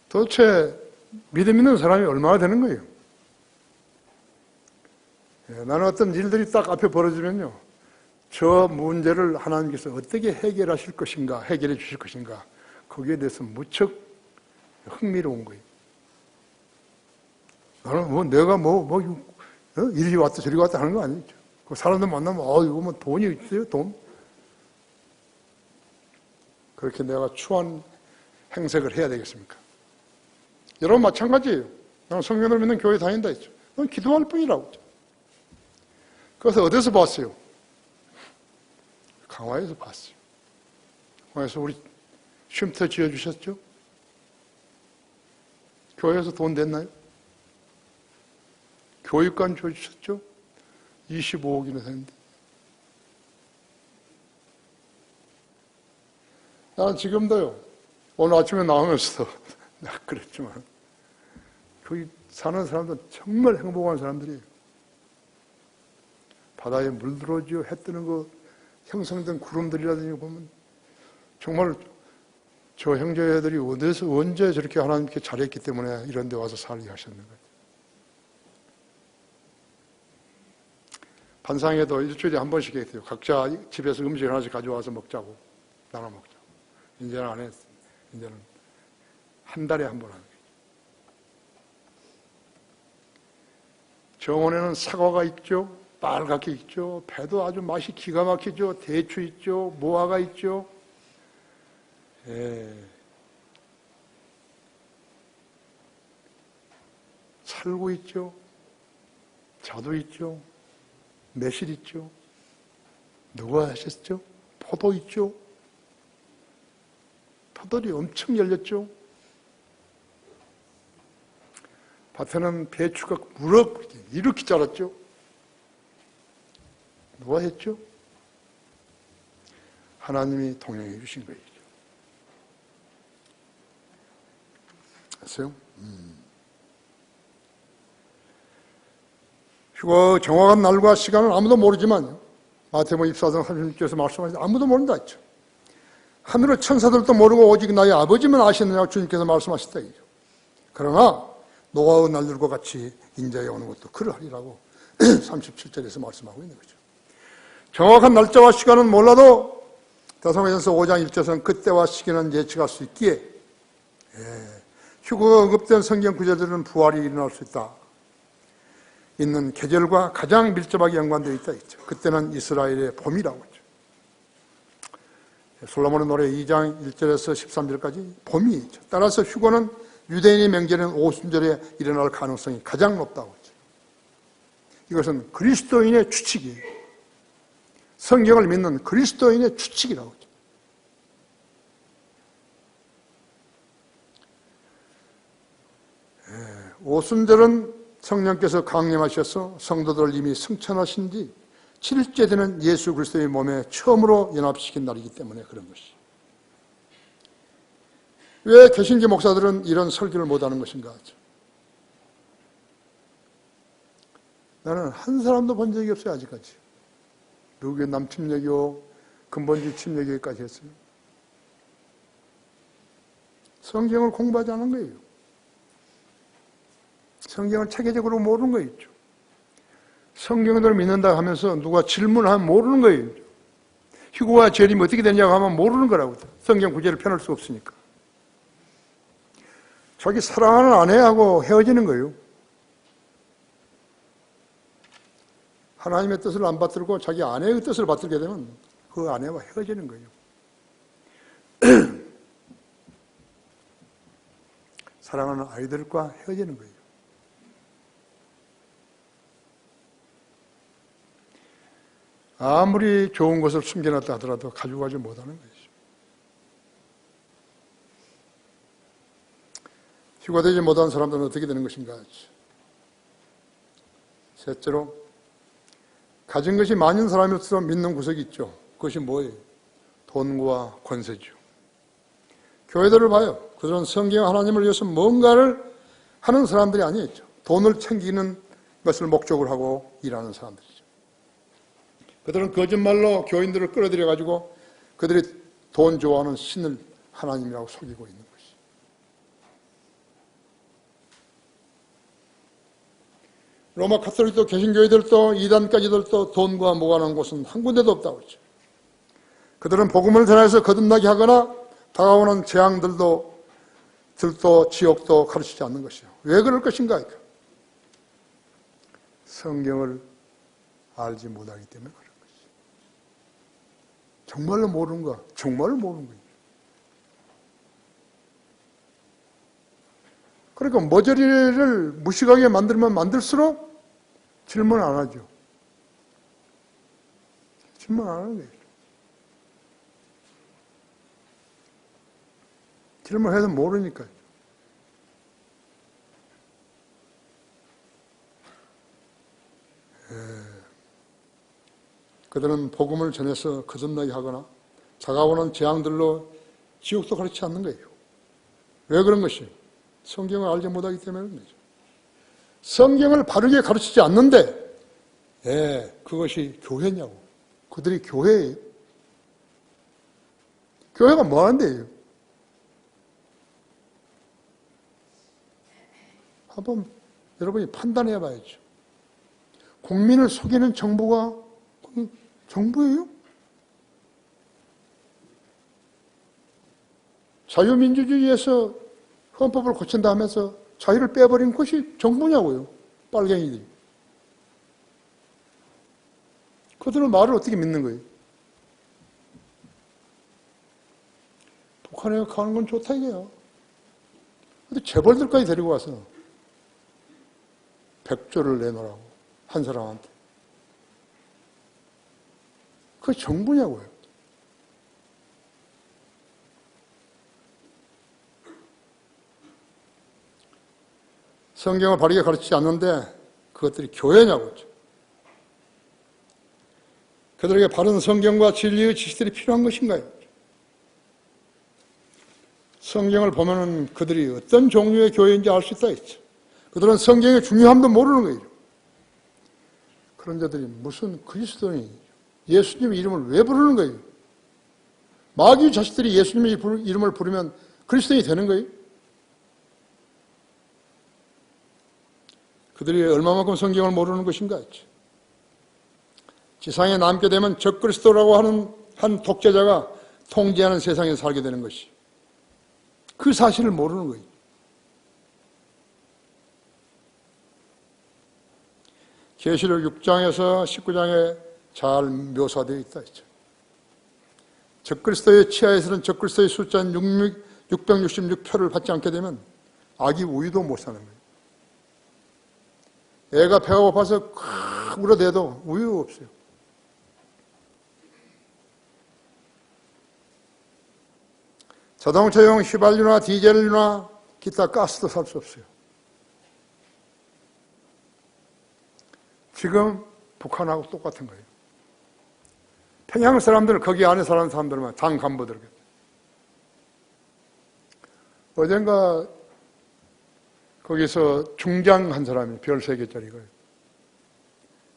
도대체 믿음 있는 사람이 얼마나 되는 거예요? 나는 어떤 일들이 딱 앞에 벌어지면요, 저 문제를 하나님께서 어떻게 해결하실 것인가, 해결해 주실 것인가, 거기에 대해서 무척 흥미로운 거예요. 나는 내가 이리 왔다 저리 왔다 하는 거 아니죠. 그 사람들 만나면, 이거 뭐 돈이 있어요, 돈? 그렇게 내가 추한 행색을 해야 되겠습니까? 여러분 마찬가지예요. 나는 성경을 믿는 교회 다닌다 했죠. 넌 기도할 뿐이라고 했죠. 그래서 어디서 봤어요? 강화에서 봤어요. 강화에서 우리 쉼터 지어주셨죠? 교회에서 돈 냈나요? 교육관 줘주셨죠? 25억이나 되는데. 나는 지금도요, 오늘 아침에 나오면서도 내가 그랬지만, 거기 사는 사람들은 정말 행복한 사람들이에요. 바다에 물 들어오죠. 해 뜨는 거 형성된 구름들이라든지 보면 정말 저 형제들이 어디서 언제 저렇게 하나님께 잘했기 때문에 이런 데 와서 살게 하셨는가. 반상회도 일주일에 한 번씩 했대요. 각자 집에서 음식 하나씩 가져와서 먹자고, 나눠 먹자고. 이제는 안 했어요. 이제는 한 달에 한 번 하는 거예요. 정원에는 사과가 있죠. 빨갛게 있죠. 배도 아주 맛이 기가 막히죠. 대추 있죠. 무화과 있죠. 살구 있죠. 자두 있죠. 매실 있죠. 누가 하셨죠? 포도 있죠. 포도리 엄청 열렸죠. 밭에는 배추가 무럭 이렇게 자랐죠. 누가 했죠? 하나님이 동행해 주신 거예요. 아세요? 휴가 정확한 날과 시간은 아무도 모르지만 마태복음 24장 36절에서 말씀하시는데 아무도 모른다 했죠. 하늘의 천사들도 모르고 오직 나의 아버지만 아시느냐고 주님께서 말씀하셨다. 그러나 노아의 날들과 같이 인자에 오는 것도 그러하리라고 37절에서 말씀하고 있는 거죠. 정확한 날짜와 시간은 몰라도 데살로니가전서 5장 1절에서는 그때와 시기는 예측할 수 있기에 휴거가 언급된 성경 구절들은 부활이 일어날 수 있다. 있는 계절과 가장 밀접하게 연관되어 있다 했죠. 그때는 이스라엘의 봄이라고 했죠. 솔로몬의 노래 2장 1절에서 13절까지 봄이 있죠. 따라서 휴거는 유대인의 명절인 오순절에 일어날 가능성이 가장 높다고 했죠. 이것은 그리스도인의 추측이에요. 성경을 믿는 그리스도인의 추측이라고 했죠. 오순절은 성령께서 강림하셔서 성도들을 이미 승천하신 지 7일째 되는 예수 그리스도의 몸에 처음으로 연합시킨 날이기 때문에 그런 것이죠. 왜 개신교 목사들은 이런 설교를 못하는 것인가 하죠. 나는 한 사람도 본 적이 없어요. 아직까지. 누구의 남침례교, 근본주의 침례교까지 했어요. 성경을 공부하지 않은 거예요. 성경을 체계적으로 모르는 거 있죠. 성경을 믿는다 하면서 누가 질문하면 모르는 거예요. 휴거와 재림이 어떻게 되냐고 하면 모르는 거라고. 성경 구절을 펴놓을 수 없으니까. 자기 사랑하는 아내하고 헤어지는 거예요. 하나님의 뜻을 안 받들고 자기 아내의 뜻을 받들게 되면 그 아내와 헤어지는 거예요. 사랑하는 아이들과 헤어지는 거예요. 아무리 좋은 것을 숨겨놨다 하더라도 가지고 가지 못하는 거죠. 휴가되지 못한 사람들은 어떻게 되는 것인가? 셋째로 가진 것이 많은 사람이 없어서 믿는 구석이 있죠. 그것이 뭐예요? 돈과 권세죠. 교회들을 봐요. 그들은 성경 하나님을 위해서 뭔가를 하는 사람들이 아니었죠. 돈을 챙기는 것을 목적으로 하고 일하는 사람들이죠. 그들은 거짓말로 교인들을 끌어들여가지고 그들이 돈 좋아하는 신을 하나님이라고 속이고 있는 것이죠. 로마 카톨릭도 개신교회들도 이단까지들도 돈과 무관한 곳은 한 군데도 없다고 했죠. 그들은 복음을 전해서 거듭나게 하거나 다가오는 재앙들도 지옥도 가르치지 않는 것이요. 왜 그럴 것인가? 성경을 알지 못하기 때문에 그런 것이죠. 정말로 모르는가? 정말로 모르는 거예요. 그러니까 머저리를 무식하게 만들면 만들수록 질문 안 하죠. 질문 안 하는 거예요. 질문해서 모르니까요. 그들은 복음을 전해서 거듭나게 하거나 다가오는 재앙들로 지옥도 가르치지 않는 거예요. 왜 그런 것이에요? 성경을 알지 못하기 때문에 그런 거죠. 성경을 바르게 가르치지 않는데 그것이 교회냐고. 그들이 교회예요. 교회가 뭐 하는 데예요? 한번 여러분이 판단해 봐야죠. 국민을 속이는 정부가 정부예요? 자유민주주의에서 헌법을 고친다 하면서 자유를 빼버린 것이 정부냐고요. 빨갱이들이. 그들의 말을 어떻게 믿는 거예요? 북한에 가는 건 좋다 이거야. 근데 재벌들까지 데리고 와서 100조를 내놓으라고 한 사람한테. 그게 정부냐고요. 성경을 바르게 가르치지 않는데 그것들이 교회냐고. 그들에게 바른 성경과 진리의 지식들이 필요한 것인가요? 성경을 보면은 그들이 어떤 종류의 교회인지 알 수 있다 했죠. 그들은 성경의 중요함도 모르는 거예요. 그런 자들이 무슨 그리스도인이죠. 예수님의 이름을 왜 부르는 거예요? 마귀 자식들이 예수님의 이름을 부르면 그리스도인이 되는 거예요? 그들이 얼마만큼 성경을 모르는 것인가 했죠. 지상에 남게 되면 적그리스도라고 하는 한 독재자가 통제하는 세상에 살게 되는 것이 그 사실을 모르는 거예요. 계시록 6장에서 19장에 잘 묘사되어 있다 했죠. 적그리스도의 치하에서는 적그리스도의 숫자인 666표를 받지 않게 되면 아기 우유도 못 사는 거예요. 애가 배가 고파서 콱 울어대도 우유가 없어요. 자동차용 휘발유나 디젤유나 기타 가스도 살 수 없어요. 지금 북한하고 똑같은 거예요. 평양 사람들, 거기 안에 사는 사람들만 당 간부들. 어젠가 거기서 중장한 사람이 별 3개짜리가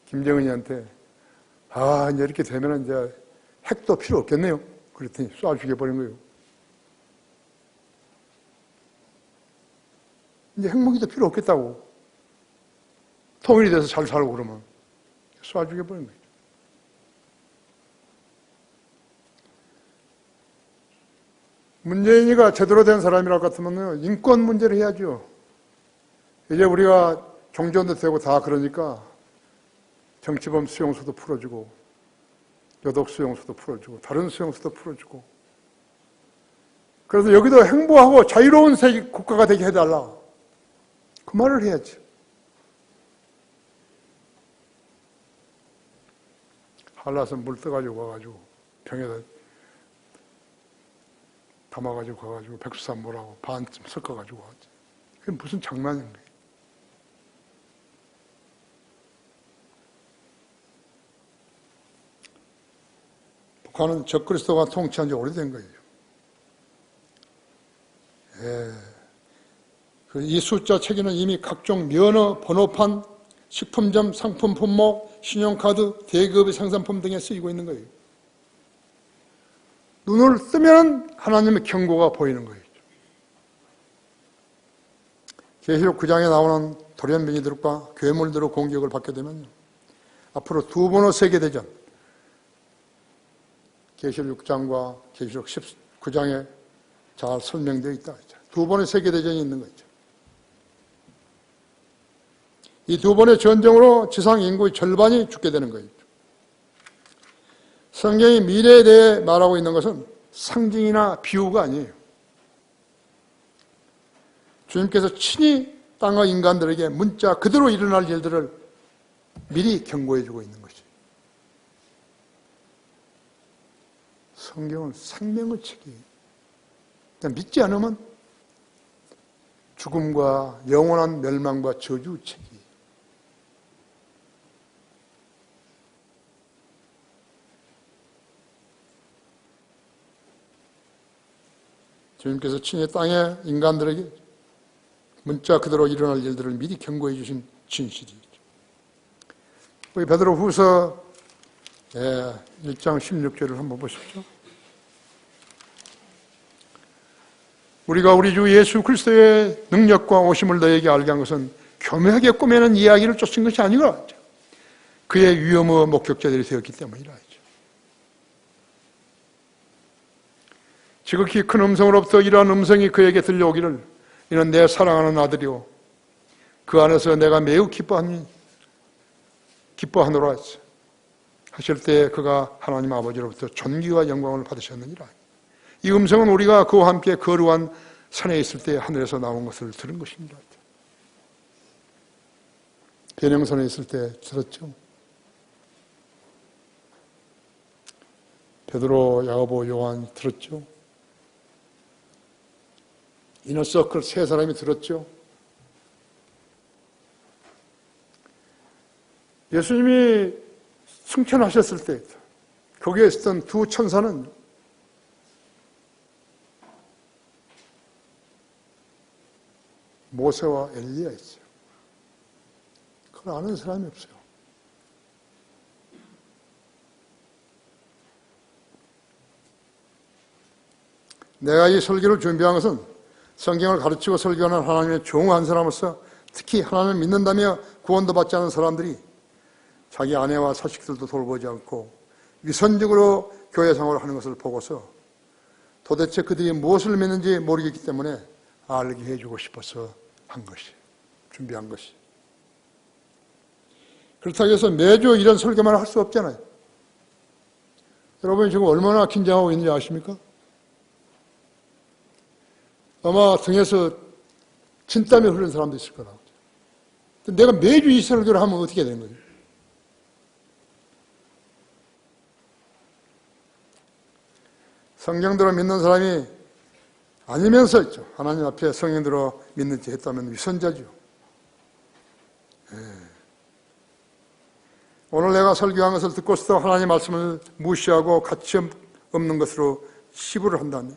김정은이한테 이제 이렇게 되면 이제 핵도 필요 없겠네요. 그랬더니 쏴 죽여버린 거예요. 이제 핵무기도 필요 없겠다고. 통일이 돼서 잘 살고 그러면 쏴 죽여버린 거예요. 문재인이가 제대로 된 사람이라 같으면 인권 문제를 해야죠. 이제 우리가 종전도 되고 다 그러니까 정치범 수용소도 풀어주고 여독 수용소도 풀어주고 다른 수용소도 풀어주고 그래서 여기도 행복하고 자유로운 세계 국가가 되게 해달라. 그 말을 해야지. 한라산 물 떠가지고 가가지고 병에다 담아가지고 가가지고 백수산 물하고 반쯤 섞어가지고 왔지. 그게 무슨 장난인 거예요. 북한은 적그리스도가 통치한 지 오래된 거예요. 이 숫자 체계는 이미 각종 면허, 번호판, 식품점, 상품 품목, 신용카드, 대기업의 생산품 등에 쓰이고 있는 거예요. 눈을 뜨면 하나님의 경고가 보이는 거예요. 계시록 9장에 나오는 돌연변이들과 괴물들의 공격을 받게 되면 앞으로 두 번의 세계대전, 계시록 6장과 계시록 19장에 잘 설명되어 있다. 두 번의 세계대전이 있는 거죠. 이 두 번의 전쟁으로 지상 인구의 절반이 죽게 되는 거예요. 성경이 미래에 대해 말하고 있는 것은 상징이나 비유가 아니에요. 주님께서 친히 땅의 인간들에게 문자 그대로 일어날 일들을 미리 경고해주고 있는 것이에요. 성경은 생명의 책이에요. 믿지 않으면 죽음과 영원한 멸망과 저주 책이에요. 주님께서 친히 땅의 인간들에게 문자 그대로 일어날 일들을 미리 경고해 주신 진실이죠. 우리 베드로후서 1장 16절을 한번 보십시오. 우리가 우리 주 예수 그리스도의 능력과 오심을 너에게 알게 한 것은 교묘하게 꾸며낸 이야기를 쫓은 것이 아니라 그의 위엄의 목격자들이 되었기 때문이라 하죠. 지극히 큰 음성으로부터 이러한 음성이 그에게 들려오기를 이는 내 사랑하는 아들이요 그 안에서 내가 매우 기뻐하노라 하실 때 그가 하나님 아버지로부터 존귀와 영광을 받으셨느니라. 이 음성은 우리가 그와 함께 거룩한 산에 있을 때 하늘에서 나온 것을 들은 것입니다. 변형선에 있을 때 들었죠. 베드로, 야고보, 요한 들었죠. 이너서클 세 사람이 들었죠. 예수님이 승천하셨을 때 거기에 있었던 두 천사는 모세와 엘리야였어요. 그걸 아는 사람이 없어요. 내가 이 설교를 준비한 것은 성경을 가르치고 설교하는 하나님의 종 한 사람으로서 특히 하나님을 믿는다며 구원도 받지 않은 사람들이 자기 아내와 자식들도 돌보지 않고 위선적으로 교회 생활을 하는 것을 보고서 도대체 그들이 무엇을 믿는지 모르겠기 때문에 알게 해주고 싶어서 한 것이, 준비한 것이. 그렇다고 해서 매주 이런 설교만 할 수 없잖아요. 여러분이 지금 얼마나 긴장하고 있는지 아십니까? 아마 등에서 진땀이 흐르는 사람도 있을 거라고. 내가 매주 이 설교를 하면 어떻게 되는 거죠? 성경대로 믿는 사람이 아니면서 있죠. 하나님 앞에 성경대로 믿는 지 했다면 위선자죠. 오늘 내가 설교한 것을 듣고서도 하나님 말씀을 무시하고 가치 없는 것으로 치부를 한다면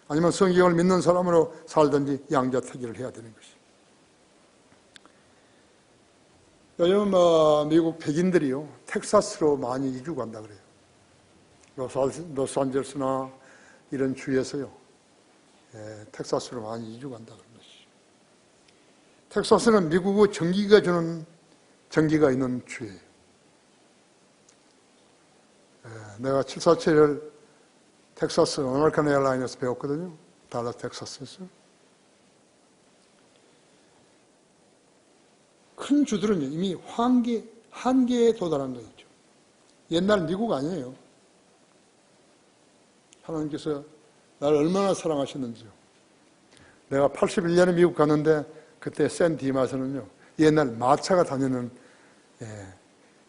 아니면 성경을 믿는 사람으로 살든지 양자택일을 해야 되는 것이. 요즘 미국 백인들이요 텍사스로 많이 이주 간다 그래요. 로스앤젤레스나 이런 주에서요 텍사스로 많이 이주 간다 그런 것이. 텍사스는 미국의 전기가 주는 전기가 있는 주예요. 내가 747을 텍사스 아메리칸 에어라인에서 배웠거든요. 달라스 텍사스에서. 큰 주들은 이미 한계에 도달한 거죠. 옛날 미국 아니에요. 하나님께서 나를 얼마나 사랑하셨는지요. 내가 81년에 미국 갔는데 그때 샌 디마스는요. 옛날 마차가 다니는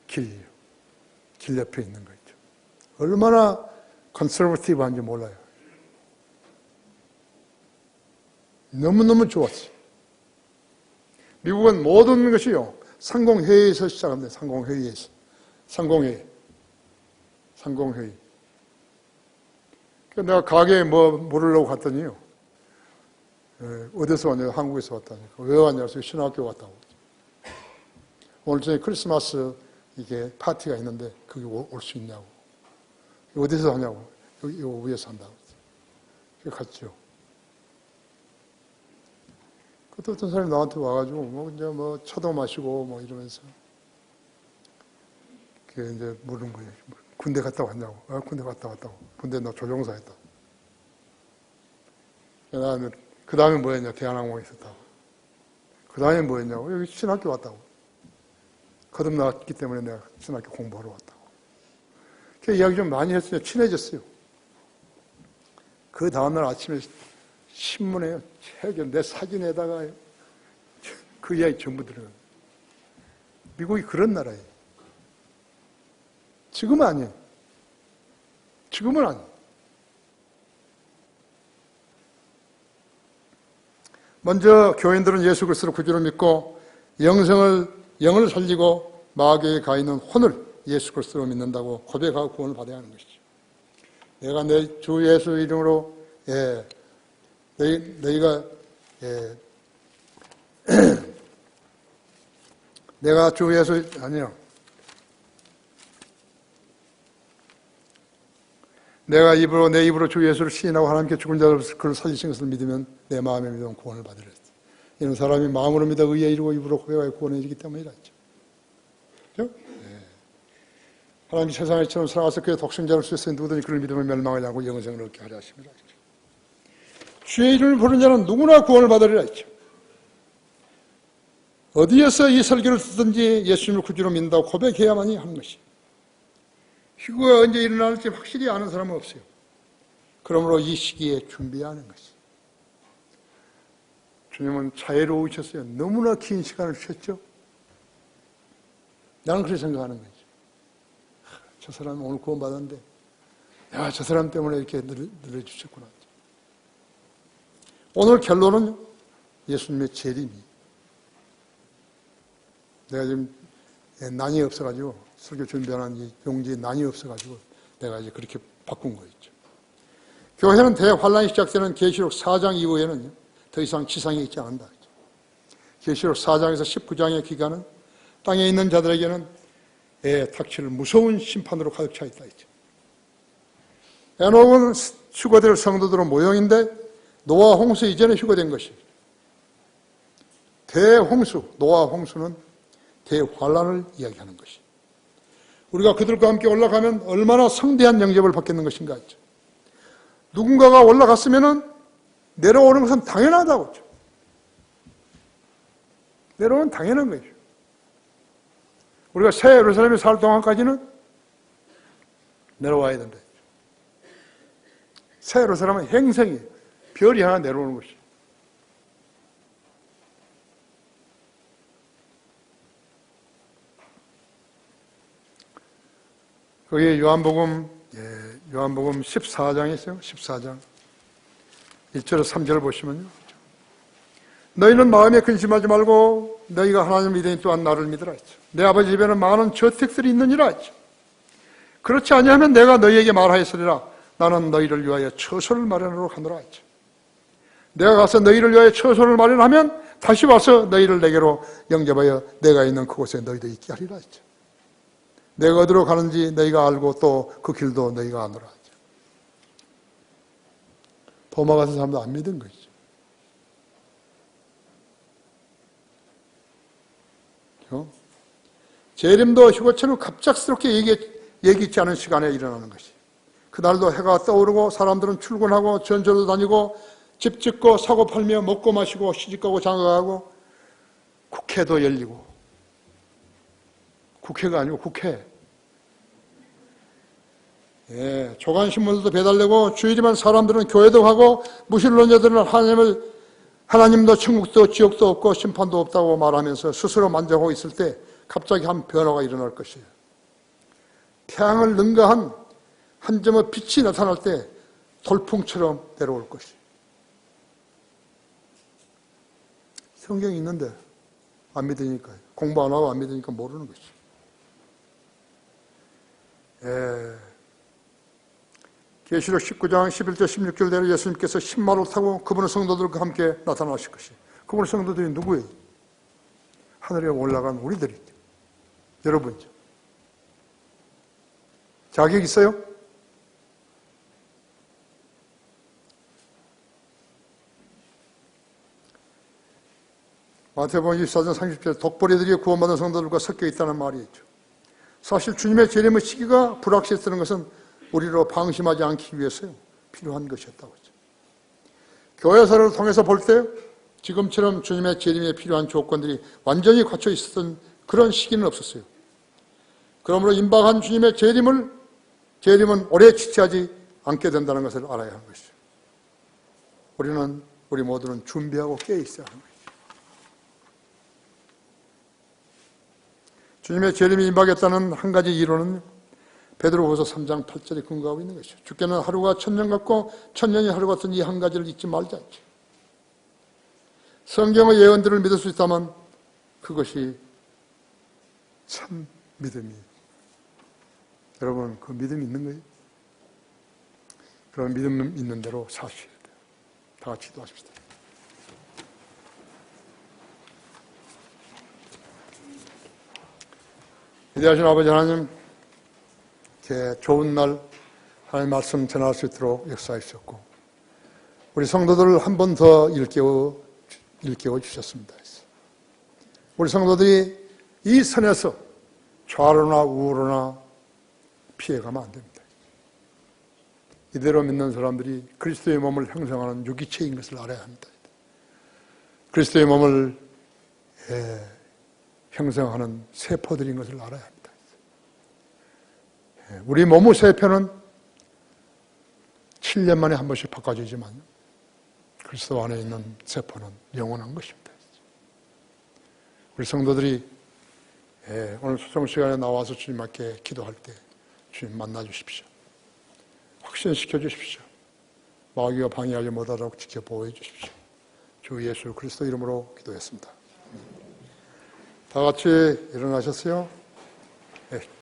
길 옆에 있는 거죠. 얼마나 컨서버티브한지 몰라요. 너무너무 좋았어요. 미국은 모든 것이요. 상공회의에서 시작합니다. 상공회의. 내가 가게에 뭐 물으려고 갔더니요. 어디서 왔냐고, 한국에서 왔다니까. 왜 왔냐고 해서 신학교 왔다고. 오늘 저녁에 크리스마스 이게 파티가 있는데 거기 올 수 있냐고. 어디서 하냐고. 여기 위에서 한다고. 그래서 갔죠. 그때 어떤 사람이 나한테 와가지고 뭐 이제 뭐 차도 마시고 뭐 이러면서 그 이제 물은 거예요. 군대 갔다 왔냐고. 군대 갔다 왔다고. 군대 나 조종사 했다. 그 다음에 뭐 했냐. 대한항공에 있었다고. 그 다음에 뭐 했냐고. 여기 신학교 왔다고. 거듭났기 때문에 내가 신학교 공부하러 왔다고. 그 이야기 좀 많이 했어요. 친해졌어요. 그 다음날 아침에 신문에 책에 내 사진에다가 그 이야기 전부 들어가요. 미국이 그런 나라예요. 지금은 아니에요. 지금은 아니에요. 먼저 교인들은 예수 그리스도를 구주로 믿고 영을 살리고 마귀에 가 있는 혼을 예수 그리스도로 믿는다고 고백하고 구원을 받아야 하는 것이죠. 내가 내 주 예수 이름으로 너희가 내가 주 예수 아니요. 내가 내 입으로 주 예수를 시인하고 하나님께 죽은 자를 그를 살리신 것을 믿으면 내 마음에 믿으면 구원을 받으리라. 이런 사람이 마음으로 믿어 의에 이르고 입으로 고백하여 구원해지기 때문이라 했죠. 그렇죠? 네. 하나님이 세상에 처럼 살아가서 그의 독생자를 주셨으니 누구든지 그를 믿으면 멸망하지 않고 영생을 얻게 하려 하심이라 했죠. 주의 이름을 부르는 자는 누구나 구원을 받으리라 했죠. 어디에서 이 설교를 듣든지 예수님을 구주로 믿는다고 고백해야만이 하는 것이. 휴거가 언제 일어날지 확실히 아는 사람은 없어요. 그러므로 이 시기에 준비하는 것이. 주님은 자유로우셨어요. 너무나 긴 시간을 주셨죠. 나는 그렇게 생각하는 거죠. 저 사람이 오늘 구원받았는데 저 사람 때문에 이렇게 늘어주셨구나. 오늘 결론은 예수님의 재림이. 내가 지금 난이 없어가지고 설교 준비하는 이 용지에 난이 없어가지고 내가 이제 그렇게 바꾼 거였죠. 교회는 대환란이 시작되는 계시록 4장 이후에는 더 이상 지상에 있지 않는다. 계시록 4장에서 19장의 기간은 땅에 있는 자들에게는 닥칠 무서운 심판으로 가득 차 있다. 에녹은 휴거될 성도들의 모형인데 노아 홍수 이전에 휴거된 것이. 대홍수, 노아 홍수는 대환란을 이야기하는 것이. 우리가 그들과 함께 올라가면 얼마나 성대한 영접을 받겠는 것인가 했죠. 누군가가 올라갔으면 내려오는 것은 당연하다고 했죠. 내려오는 당연한 거죠. 우리가 새 예루살렘에 살 동안까지는 내려와야 된다. 새 예루살렘은 행성이 별이 하나 내려오는 것이죠. 거기에 요한복음 14장에 있어요. 14장 1절에서 3절을 보시면요. 너희는 마음에 근심하지 말고 너희가 하나님을 믿으니 또한 나를 믿으라 했죠. 내 아버지 집에는 많은 저택들이 있느니라 했죠. 그렇지 아니하면 내가 너희에게 말하였으리라. 나는 너희를 위하여 처소를 마련하러 가노라 했죠. 내가 가서 너희를 위하여 처소를 마련하면 다시 와서 너희를 내게로 영접하여 내가 있는 그곳에 너희도 있게 하리라 했죠. 내가 어디로 가는지 너희가 알고 또 그 길도 너희가 아노라 하죠. 도마 같은 사람도 안 믿은 것이죠. 재림도 휴거처럼 갑작스럽게 예기치 않은 시간에 일어나는 것이. 그날도 해가 떠오르고 사람들은 출근하고 전철도 다니고 집 짓고 사고 팔며 먹고 마시고 시집가고 장가가고 국회도 열리고. 국회가 아니고 국회. 조간신문들도 배달되고 주일이면 사람들은 교회도 가고 무신론자들은 하나님도 천국도 지옥도 없고 심판도 없다고 말하면서 스스로 만족하고 있을 때 갑자기 한 변화가 일어날 것이에요. 태양을 능가한 한 점의 빛이 나타날 때 돌풍처럼 내려올 것이에요. 성경이 있는데 안 믿으니까, 공부 안 하고 안 믿으니까 모르는 것이에요. 계시록 19장 11절 16절대로 예수님께서 신마를 타고 그분의 성도들과 함께 나타나실 것이에요. 그분의 성도들이 누구예요? 하늘에 올라간 우리들이죠. 여러분이죠. 자격 있어요? 마태복음 24장 30절 독보리들이 구원받은 성도들과 섞여 있다는 말이 있죠. 사실 주님의 재림의 시기가 불확실했다는 것은 우리로 방심하지 않기 위해서요. 필요한 것이었다고 했죠. 교회사를 통해서 볼 때 지금처럼 주님의 재림에 필요한 조건들이 완전히 갖춰 있었던 그런 시기는 없었어요. 그러므로 임박한 주님의 재림은 오래 지체하지 않게 된다는 것을 알아야 하는 것이죠. 우리 모두는 준비하고 깨어 있어야 하는 것이죠. 주님의 재림이 임박했다는 한 가지 이론은 베드로후서 3장 8절에 근거하고 있는 것이죠. 주께는 하루가 천년 같고 천년이 하루 같은 이 한 가지를 잊지 말자. 성경의 예언들을 믿을 수 있다면 그것이 참 믿음이에요. 여러분, 그 믿음이 있는 거예요? 그런 믿음 있는 대로 사셔야 돼요. 다 같이 기도하십시다. 위대하신 아버지 하나님, 이렇게 좋은 날 하나님의 말씀 전할 수 있도록 역사해 주셨고 우리 성도들을 한 번 더 일깨워 주셨습니다. 우리 성도들이 이 선에서 좌로나 우로나 피해가면 안 됩니다. 이대로 믿는 사람들이 그리스도의 몸을 형성하는 유기체인 것을 알아야 합니다. 그리스도의 몸을 형성하는 세포들인 것을 알아야 합니다. 우리 몸의 세포는 7년 만에 한 번씩 바꿔지지만 그리스도 안에 있는 세포는 영원한 것입니다. 우리 성도들이 오늘 수송 시간에 나와서 주님 앞에 기도할 때 주님 만나 주십시오. 확신시켜 주십시오. 마귀가 방해하지 못하도록 지켜 보호해 주십시오. 주 예수 그리스도 이름으로 기도했습니다. 다 같이 일어나셨어요? 네.